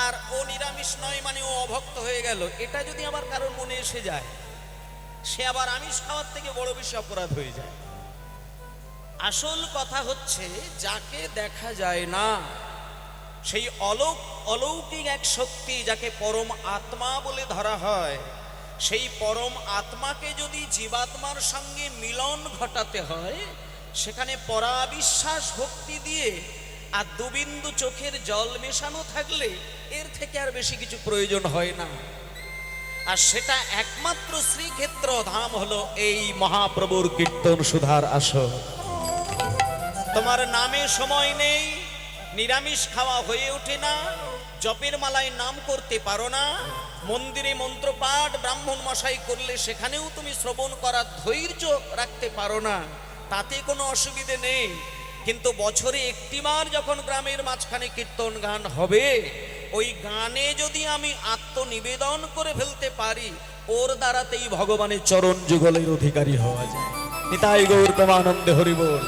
আর ও নিরামিষ নয় মানে ও অভক্ত হয়ে গেল, এটা যদি আবার কারোর মনে এসে যায়, সে আবার আমিষ খাওয়ার থেকে বড় বেশি অপরাধ হয়ে যায়। আসল কথা হচ্ছে যাকে দেখা যায় না, সেই অলৌকিক এক শক্তি যাকে পরম আত্মা বলে ধরা হয়, সেই পরম আত্মাকে যদি জীবাত্মার সঙ্গে মিলন ঘটাতে হয়, সেখানে পরাবিশ্বাস ভক্তি দিয়ে আর দুবিন্দু চোখের জল মেশানো থাকলে এর থেকে আর বেশি কিছু প্রয়োজন হয় না। আর সেটা একমাত্র শ্রীক্ষেত্র ধাম হলো এই মহাপ্রভুর কীর্তন সুধার আসর। তোমার নামে সময় নেই, নিরামিষ খাওয়া হয়ে ওঠে না, জপের মালায় নাম করতে পারো না, মন্দিরে মন্ত্রপাঠ ব্রাহ্মণ মশাই করলে সেখানেও তুমি শ্রবণ করার ধৈর্য রাখতে পারো না, তাতে কোনো অসুবিধে নেই। কিন্তু বছরে একটিবার যখন গ্রামের মাঝখানে কীর্তন গান হবে, ওই গানে যদি আমি আত্মনিবেদন করে ফেলতে পারি, ওর দ্বারাতেই ভগবানের চরণ যুগলের অধিকারী হওয়া যায়। নিতাই গৌর প্রেমানন্দে হরি বল।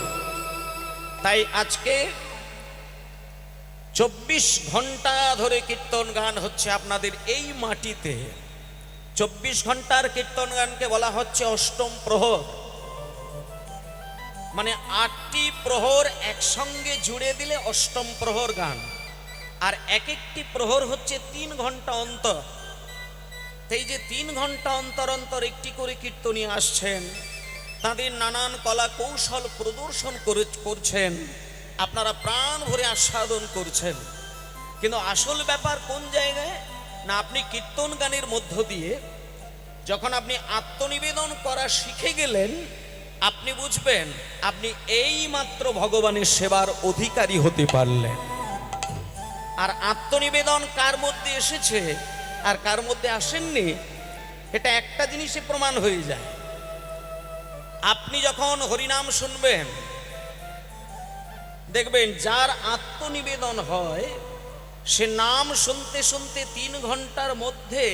তাই আজকে 24 ঘন্টা ধরে কীর্তন গান হচ্ছে আপনাদের এই মাটিতে। 24 ঘন্টার কীর্তন গানকে বলা হচ্ছে অষ্টম প্রহর, মানে 8টি প্রহর একসঙ্গে জুড়ে দিলে অষ্টম প্রহর গান। আর এক একটি প্রহর হচ্ছে 3 ঘন্টা অন্তর। এই যে 3 ঘন্টা অন্তর অন্তর একটি করে কীর্তনী আসছেন, তাদের নানান কলা কৌশল প্রদর্শন করছেন, আপনারা প্রাণ ভরে আস্বাদন করছেন। কিন্তু আসল ব্যাপার কোন জায়গায় না, আপনি কীর্তন গানের মধ্য দিয়ে যখন আপনি আত্মনিবেদন করা শিখে গেলেন, আপনি বুঝবেন আপনি এই মাত্র ভগবানের সেবার অধিকারী হতে পারলেন। আর আত্মনিবেদন কার মধ্যে এসেছে আর কার মধ্যে আসেননি, এটা একটা জিনিসে প্রমাণ হয়ে যায়। আপনি যখন হরিনাম শুনবেন, দেখবেন যার আত্মনিবেদন হয়, সে নাম শুনতে শুনতে 3 ঘন্টার মধ্যে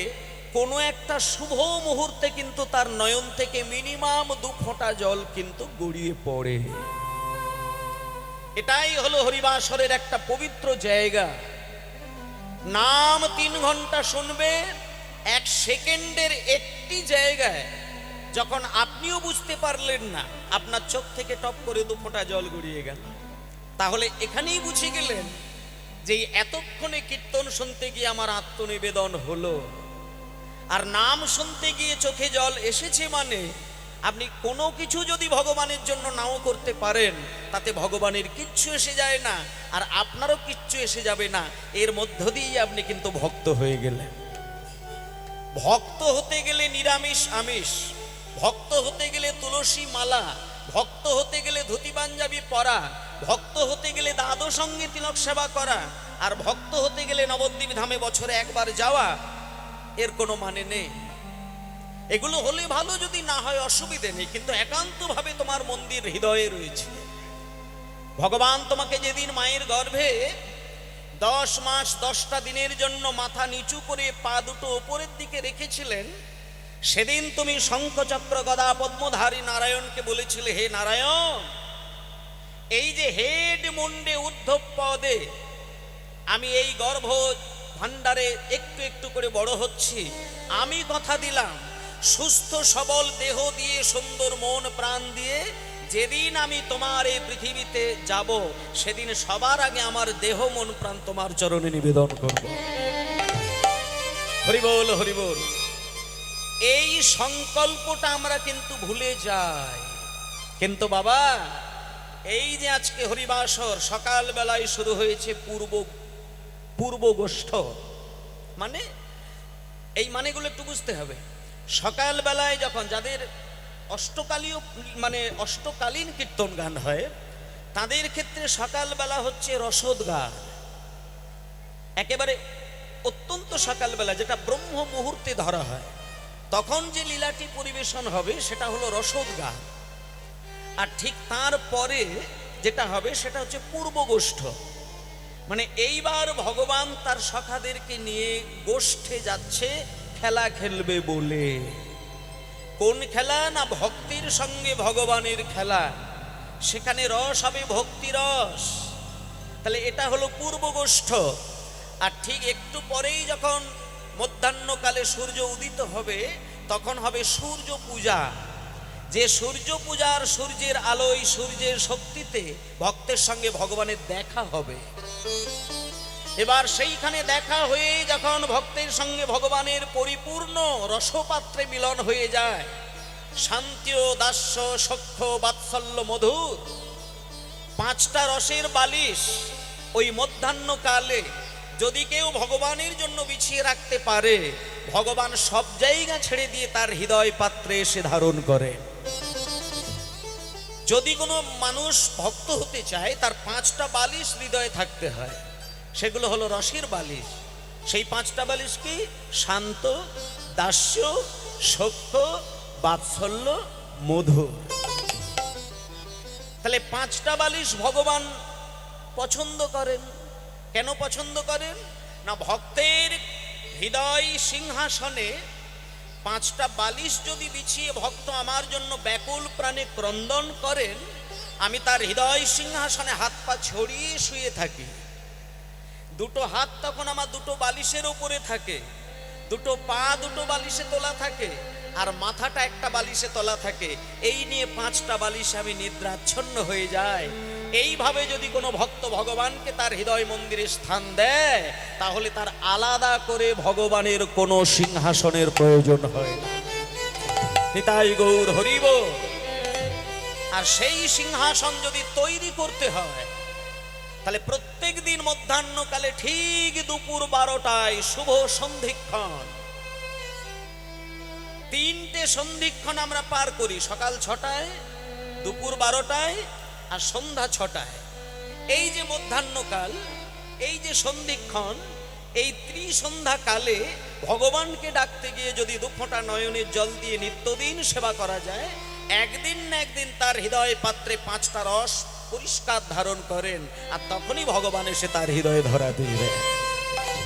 কোনো একটা শুভ মুহূর্তে কিন্তু তার নয়ন থেকে মিনিমাম 2 ফোঁটা জল কিন্তু গড়িয়ে পড়ে। এটাই হলো হরিবাসরের একটা পবিত্র জায়গা। নাম 3 ঘন্টা শুনবে, 1 সেকেন্ডের একটি জায়গায় যখন আপনিও বুঝতে পারলেন না, আপনার চোখ থেকে টপ করে 2 ফোঁটা জল গড়িয়ে গেল। তাহলে এখানেই বুঝে গেলেন যে এতক্ষণে কীর্তন শুনতে গিয়ে আমার আত্মনিবেদন হলো। আর নাম শুনতে গিয়ে চোখে জল এসেছে মানে আপনি কোনো কিছু যদি ভগবানের জন্য নাও করতে পারেন, তাতে ভগবানের কিচ্ছু এসে যায় না, আর আপনারও কিচ্ছু এসে যাবে না। এর মধ্য দিয়েই আপনি কিন্তু ভক্ত হয়ে গেলেন। ভক্ত হতে গেলে নিরামিষ আমিষ, ভক্ত হতে গেলে তুলসী মালা, ভক্ত হতে গেলে ধুতি পাঞ্জাবি পরা, ভক্ত হতে গেলে দ্বাদশ সঙ্গে তিলক সেবা করা, আর ভক্ত হতে গেলে নবদ্বীপ ধামে বছরে একবার যাওয়া, এর কোনো মানে নেই। এগুলো হলে ভালো, যদি না হয় অসুবিধে নেই, কিন্তু একান্তভাবে তোমার মন্দির হৃদয়ে রয়েছে। ভগবান তোমাকে যেদিন মায়ের গর্ভে 10 মাস 10টা দিনের জন্য মাথা নিচু করে পা দুটো উপরের দিকে রেখেছিলেন, সেদিন তুমি শঙ্খচক্র গদা পদ্মধারী নারায়ণকে বলেছিলে, হে নারায়ণ, এই যে হেড মুন্ডে ঊর্ধ্ব পদে আমি এই গর্ভ ভান্ডারে একটু একটু করে বড় হচ্ছি, আমি কথা দিলাম সুস্থ সবল দেহ দিয়ে, সুন্দর মন প্রাণ দিয়ে যেদিন আমি তোমার এই পৃথিবীতে যাব, সেদিন সবার আগে আমার দেহ মন প্রাণ তোমার চরণে নিবেদন করব। হরি বল, হরি বল। এই সংকল্পটা আমরা কিন্তু ভুলে যাই। কিন্তু বাবা, এই যে আজকে হরিবাসর সকাল বেলায় শুরু হয়েছে পূর্ব গোষ্ঠ, মানে এই মানেগুলো একটু বুঝতে হবে। সকালবেলায় যখন যাদের অষ্টকালীয় মানে অষ্টকালীন কীর্তন গান হয়, তাদের ক্ষেত্রে সকালবেলা হচ্ছে রসদ গান। একেবারে অত্যন্ত সকালবেলা, যেটা ব্রহ্ম মুহূর্তে ধরা হয়, তখন যে লীলাটি পরিবেশন হবে সেটা হলো রসদ গান। আর ঠিক তারপরে যেটা হবে সেটা হচ্ছে পূর্বগোষ্ঠ। মানে এইবার ভগবান তার সখাদেরকে নিয়ে গোষ্ঠে যাচ্ছে খেলা খেলবে বলে। কোন খেলা? না ভক্তির সঙ্গে ভগবানের খেলা। সেখানে রস হবে ভক্তি রস। তাহলে এটা হলো পূর্বগোষ্ঠ। আর ঠিক একটু পরেই যখন মধ্যাহ্নকালে সূর্য উদিত হবে, তখন হবে সূর্য পূজা। যে সূর্য পূজার সূর্যের আলোয়, সূর্যের শক্তিতে ভক্তের সঙ্গে ভগবানের দেখা হবে। এবার সেইখানে দেখা হয়ে যখন ভক্তের সঙ্গে ভগবানের পরিপূর্ণ রসপাত্রে মিলন হয়ে যায়, শান্তিও দাস্য সখ্য বাৎসল্য মধুর, পাঁচটা রসের বালিশ ওই মধ্যাহ্নকালে যদি কেউ ভগবানের জন্য বিছিয়ে রাখতে পারে, ভগবান সব জায়গা ছেড়ে দিয়ে তার হৃদয় পাত্রে এসে ধারণ করে। যদি কোনো মানুষ ভক্ত হতে চায়, তার পাঁচটা বালিশ হৃদয়ে থাকতে হয়। সেগুলো হলো রসের বালিশ। সেই পাঁচটা বালিশ কি? শান্ত, দাস্য, সখ্য, বাৎসল্য, মধুর। তাহলে পাঁচটা বালিশ ভগবান পছন্দ করেন। কেন পছন্দ করেন? না ভক্তের হৃদয় সিংহাসনে পাঁচটা বালিশ যদি বিছিয়ে ভক্ত আমার জন্য ব্যাকুল প্রাণে ক্রন্দন করেন, আমি তার হৃদয় সিংহাসনে হাত পা ছড়িয়ে শুয়ে থাকি। দুটো হাত তখন আমার দুটো বালিশের উপরে থাকে, দুটো পা দুটো বালিশে তোলা থাকে, আর মাথাটা একটা বালিশে তোলা থাকে। এই নিয়ে পাঁচটা বালিশে আমি নিদ্রাচ্ছন্ন হয়ে যাই। এইভাবে যদি কোনো ভক্ত ভগবানকে তার হৃদয় মন্দিরে স্থান দেয়, তাহলে তার আলাদা করে ভগবানের কোনো সিংহাসনের প্রয়োজন হয় না। নিতাই গৌর হরি বল। আর সেই সিংহাসন যদি তৈরি করতে হয়, তাহলে প্রত্যেক দিন মধ্যাহ্নকালে ঠিক দুপুর 12টায় শুভ সন্ধিক্ষণ, তিনটে সন্ধিক্ষণ আমরা পার করি। সকাল 6টায়, দুপুর 12টায়, আর সন্ধ্যা 6টায়। এই যে মধ্যাহ্নকাল, এই যে সন্ধিক্ষণ, এই ত্রিসন্ধ্যা কালে ভগবানকে ডাকতে গিয়ে যদি দুফোঁটা নয়নের জল দিয়ে নিত্যদিন সেবা করা যায়, একদিন না একদিন তার হৃদয় পাত্রে পাঁচটা রস পরিষ্কার ধারণ করেন, আর তখনই ভগবান এসে তার হৃদয়ে ধরা দিবে।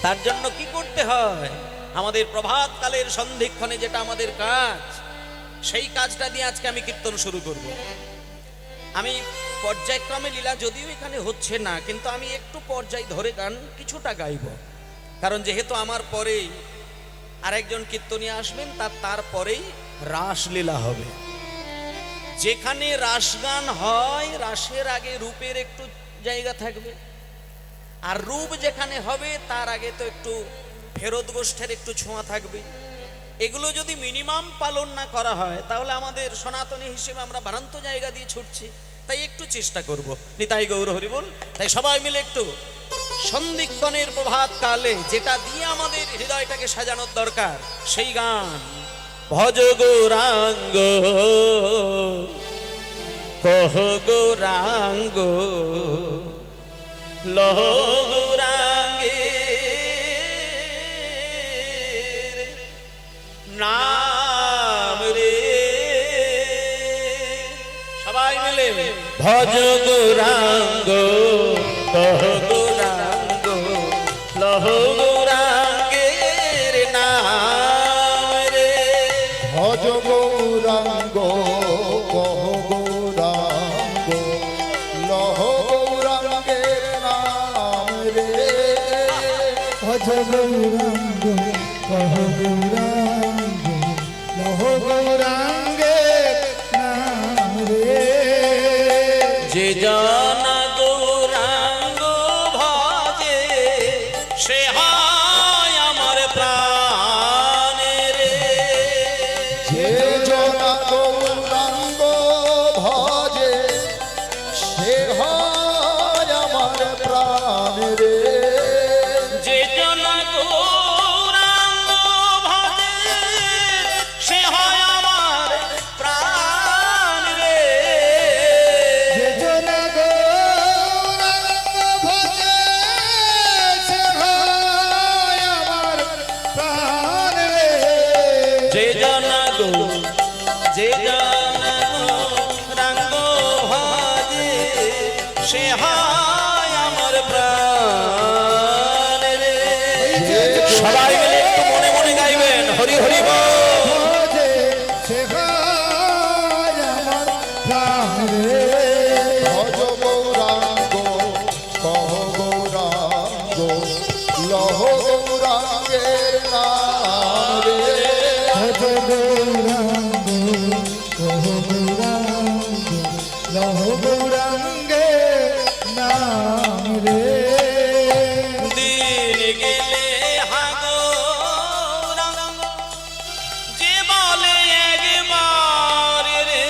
তার জন্য কি করতে হয়? আমাদের প্রভাত কালের সন্ধিক্ষণে যেটা আমাদের কাজ, সেই কাজটা দিয়ে আজকে আমি কীর্তন শুরু করব। আমি পর্যায়ক্রমে লীলা যদিও এখানে হচ্ছে না, কিন্তু আমি একটু পর্যায় ধরে গান কিছুটা গাইব। কারণ যেহেতু আমার পরেই আরেকজন কীর্তনী আসবেন, তারপরেই রাসলীলা হবে। যেখানে রাস গান হয়, রাসের আগে রূপের একটু জায়গা থাকবে, আর রূপ যেখানে হবে তার আগে তো একটু ফেরত গোষ্ঠের একটু ছোঁয়া থাকবে। এগুলো যদি মিনিমাম পালন না করা হয়, তাহলে আমাদের সনাতনী হিসেবে আমরা ভ্রান্ত জায়গা দিয়ে ছুটছি। তাই একটু চেষ্টা করব। নিতাই গৌর হরি বল। তাই সবাই মিলে একটু সন্ধিক্ষণের প্রভাত কালে যেটা দিয়ে আমাদের হৃদয়টাকে সাজানোর দরকার, সেই গান। ভজ গৌরাঙ্গ কহ গৌরাঙ্গ লহ গৌরাঙ্গে নাম রে। সবাই মিলে ভজ গৌরাঙ্গ কহ গৌরাঙ্গ লহ গৌরাঙ্গের নাম রে। ভজ গৌরাঙ্গ কহ গৌরাঙ্গ লহ গৌরাঙ্গের নাম রে। ভজ গৌরাঙ্গ কহ গৌরাঙ্গ লহ গৌরাঙ্গের নাম রে। যে জানা গৌরাঙ্গ ভজে, সে হয় আমার প্রাণের। যে জনা গৌরাঙ্গ ভজে, সে হয় আমার প্রাণ রে। যে জানা গৌরাঙ্গ জানো রাঙ্গ ভাজে সে হায় আমার প্রাণ রে। সবাই মিলে একটু মনে মনে গাইবেন হরি হরি বল। ভজে সে হায় আমার প্রাণ রে। ভজ গৌরাঙ্গ কহ গৌরাঙ্গ লহ গৌরাঙ্গের নাম রে। ভজ গৌরাঙ্গ কহ গৌরাঙ্গ লহ গৌরাঙ্গের নাম রে। দিন গেলে হাগো রাঙ্গ যে বলে একবার রে।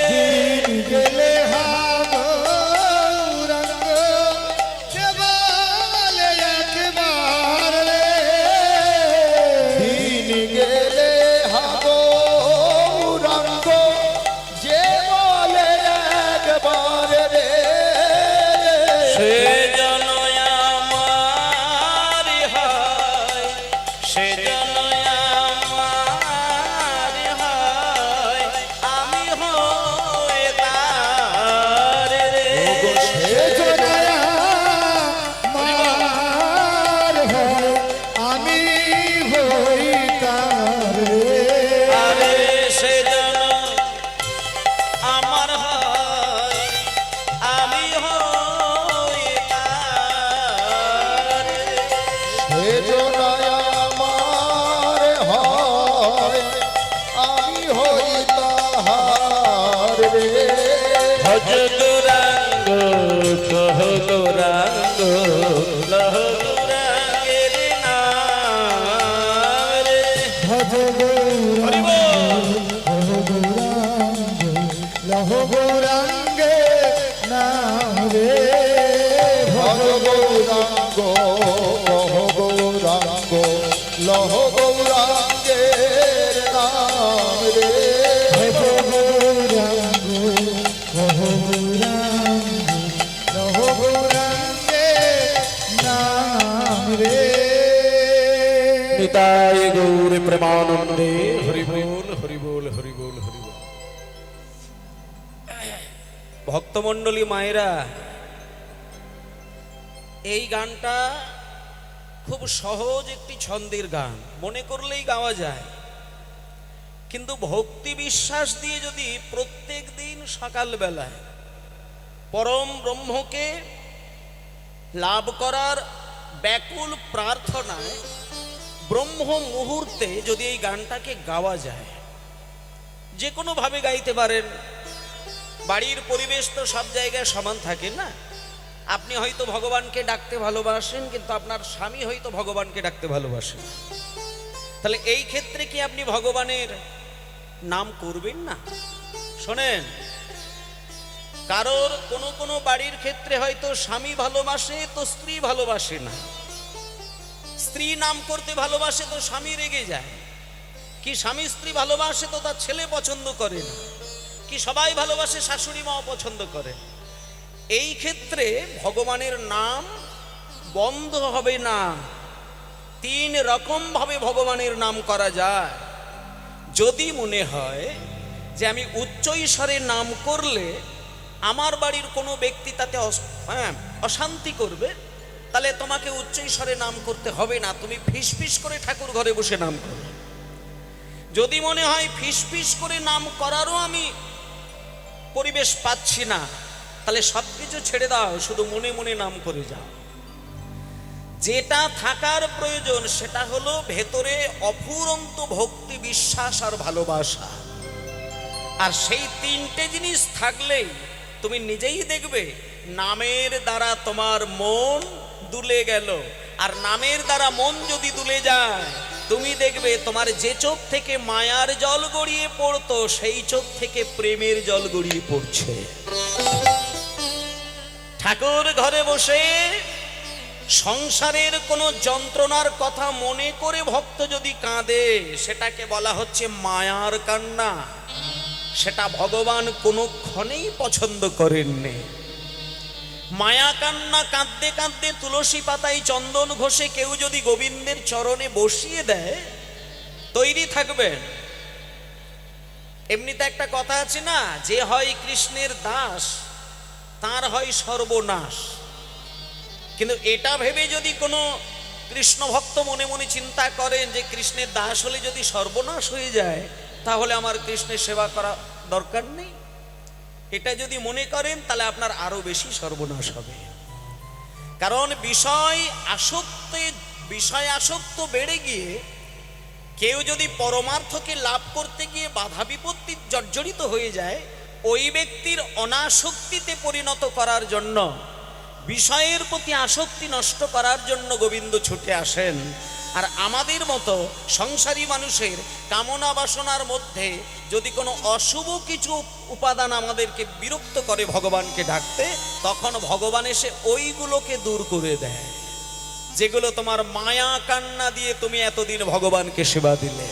দিন গেলে গৌরাঙ্গ যে বলে একবার রে। দিন গেলে গৌরাঙ্গ যে বলে একবার রে। সে জন আমার হয়, সে জন আমার হয়, আমি হয়ে তার রে। সে জনায়া মার হয়, আমি হই তার রে। আরে সে জন আমার হয়, আমি হয়ে তার রে। সে জনায়া আমার হয়, আমি হই তাহার রে। ভজ গৌরাঙ্গ কহ গৌরাঙ্গ লহ গৌরাঙ্গের নাম রে। ভজ হরি গৌরাঙ্গ বল। লহ গৌরাঙ্গে নাম রে। ভজ গৌরাঙ্গ কহ গৌরাঙ্গ লহ গৌরাঙ্গের নাম রে। ভজ গৌরাঙ্গ কহ গৌরাঙ্গ লহ গৌরাঙ্গের নাম রে। নিতাই গৌর প্রেমানন্দে হরি বল হরি বল হরি বল হরি বল। ভক্তমণ্ডলী মায়েরা, এই গানটা খুব সহজ একটি ছন্দের গান, মনে করলেই গাওয়া যায়। কিন্তু ভক্তি বিশ্বাস দিয়ে যদি প্রত্যেক দিন সকালবেলায় পরম ব্রহ্মকে লাভ করার ব্যাকুল প্রার্থনায় ব্রহ্ম মুহূর্তে যদি এই গানটাকে গাওয়া যায়, যে কোনোভাবে গাইতে পারেন। বাড়ির পরিবেশ তো সব জায়গায় সমান থাকে না। আপনি হয়তো ভগবানকে ডাকতে ভালোবাসেন, কিন্তু আপনার স্বামী হয়তো ভগবানকে ডাকতে ভালোবাসেন। তাহলে এই ক্ষেত্রে কি আপনি ভগবানের নাম করবেন না? শোনেন, কারোর কোনো কোনো বাড়ির ক্ষেত্রে হয়তো স্বামী ভালোবাসে তো স্ত্রী ভালোবাসে না, স্ত্রী নাম করতে ভালোবাসে তো স্বামী রেগে যায়, কি স্বামী স্ত্রী ভালোবাসে তো তার ছেলে পছন্দ করে না, কি সবাই ভালোবাসে শাশুড়ি মাও পছন্দ করে। এই ক্ষেত্রে ভগবানের নাম বন্ধ হবে না। তিন রকম ভাবে ভগবানের নাম করা যায়। যদি মনে হয় যে আমি উচ্চ ঈশ্বরের নাম করলে আমার বাড়ির কোনো ব্যক্তি তাতে অশান্তি করবে, তাহলে তোমাকে উচ্চ ঈশ্বরের নাম করতে হবে না, তুমি ফিসফিস করে ঠাকুর ঘরে বসে নাম করো। যদি মনে হয় ফিসফিস করে নাম করারও আমি পরিবেশ পাচ্ছি না, তাহলে সবকিছু ছেড়ে দাও, শুধু মনে মনে নাম করে যাও। যেটা থাকার প্রয়োজন সেটা হলো ভেতরে অফুরন্ত ভক্তি, বিশ্বাস আর ভালোবাসা। আর সেই তিনটে জিনিস থাকলেই তুমি নিজেই দেখবে নামের দ্বারা তোমার মন দুলে গেল। আর নামের দ্বারা মন যদি দুলে যায়, তুমি দেখবে তোমার যে চোখ থেকে মায়ার জল গড়িয়ে পড়তো, সেই চোখ থেকে প্রেমের জল গড়িয়ে পড়ছে। ঠাকুর ঘরে বসে সংসারের কোনো যন্ত্রণার কথা মনে করে ভক্ত যদি কাঁদে, সেটাকে বলা হচ্ছে মায়ার কান্না। সেটা ভগবান কোনো ক্ষণেই পছন্দ করেননি। মায়া কান্না কাঁদতে কাঁদতে তুলসী পাতায় চন্দন ঘষে কেউ যদি গোবিন্দের চরণে বসিয়ে দেয়, তৈরি থাকবেন এমনিতে একটা কথা আছে না, যে হয় কৃষ্ণের দাস তার হয় সর্বনাশ। কিন্তু এটা ভেবে যদি কোনো কৃষ্ণ ভক্ত মনে মনে চিন্তা করেন যে কৃষ্ণের দাস হলে যদি সর্বনাশ হয়ে যায়, তাহলে আমার কৃষ্ণের সেবা করা দরকার নেই, এটা যদি মনে করেন তাহলে আপনার আরো বেশি সর্বনাশ হবে। কারণ বিষয় আসক্ত বেড়ে গিয়ে কেউ যদি পরমার্থকে লাভ করতে গিয়ে বাধা বিপত্তি জর্জরিত হয়ে যায়, ওই ব্যক্তির অনাসক্তিতে পরিণত করার জন্য, বিষয়ের প্রতি আসক্তি নষ্ট করার জন্য গোবিন্দ ছুটে আসেন। আর আমাদের মতো সংসারী মানুষের কামনা বাসনার মধ্যে যদি কোনো অশুভ কিছু উপাদান আমাদেরকে বিরক্ত করে ভগবানকে ডাকতে, তখন ভগবান এসে ওইগুলোকে দূর করে দেয়, যেগুলো তোমার মায়া কান্না দিয়ে তুমি এতদিন ভগবানকে সেবা দিলে।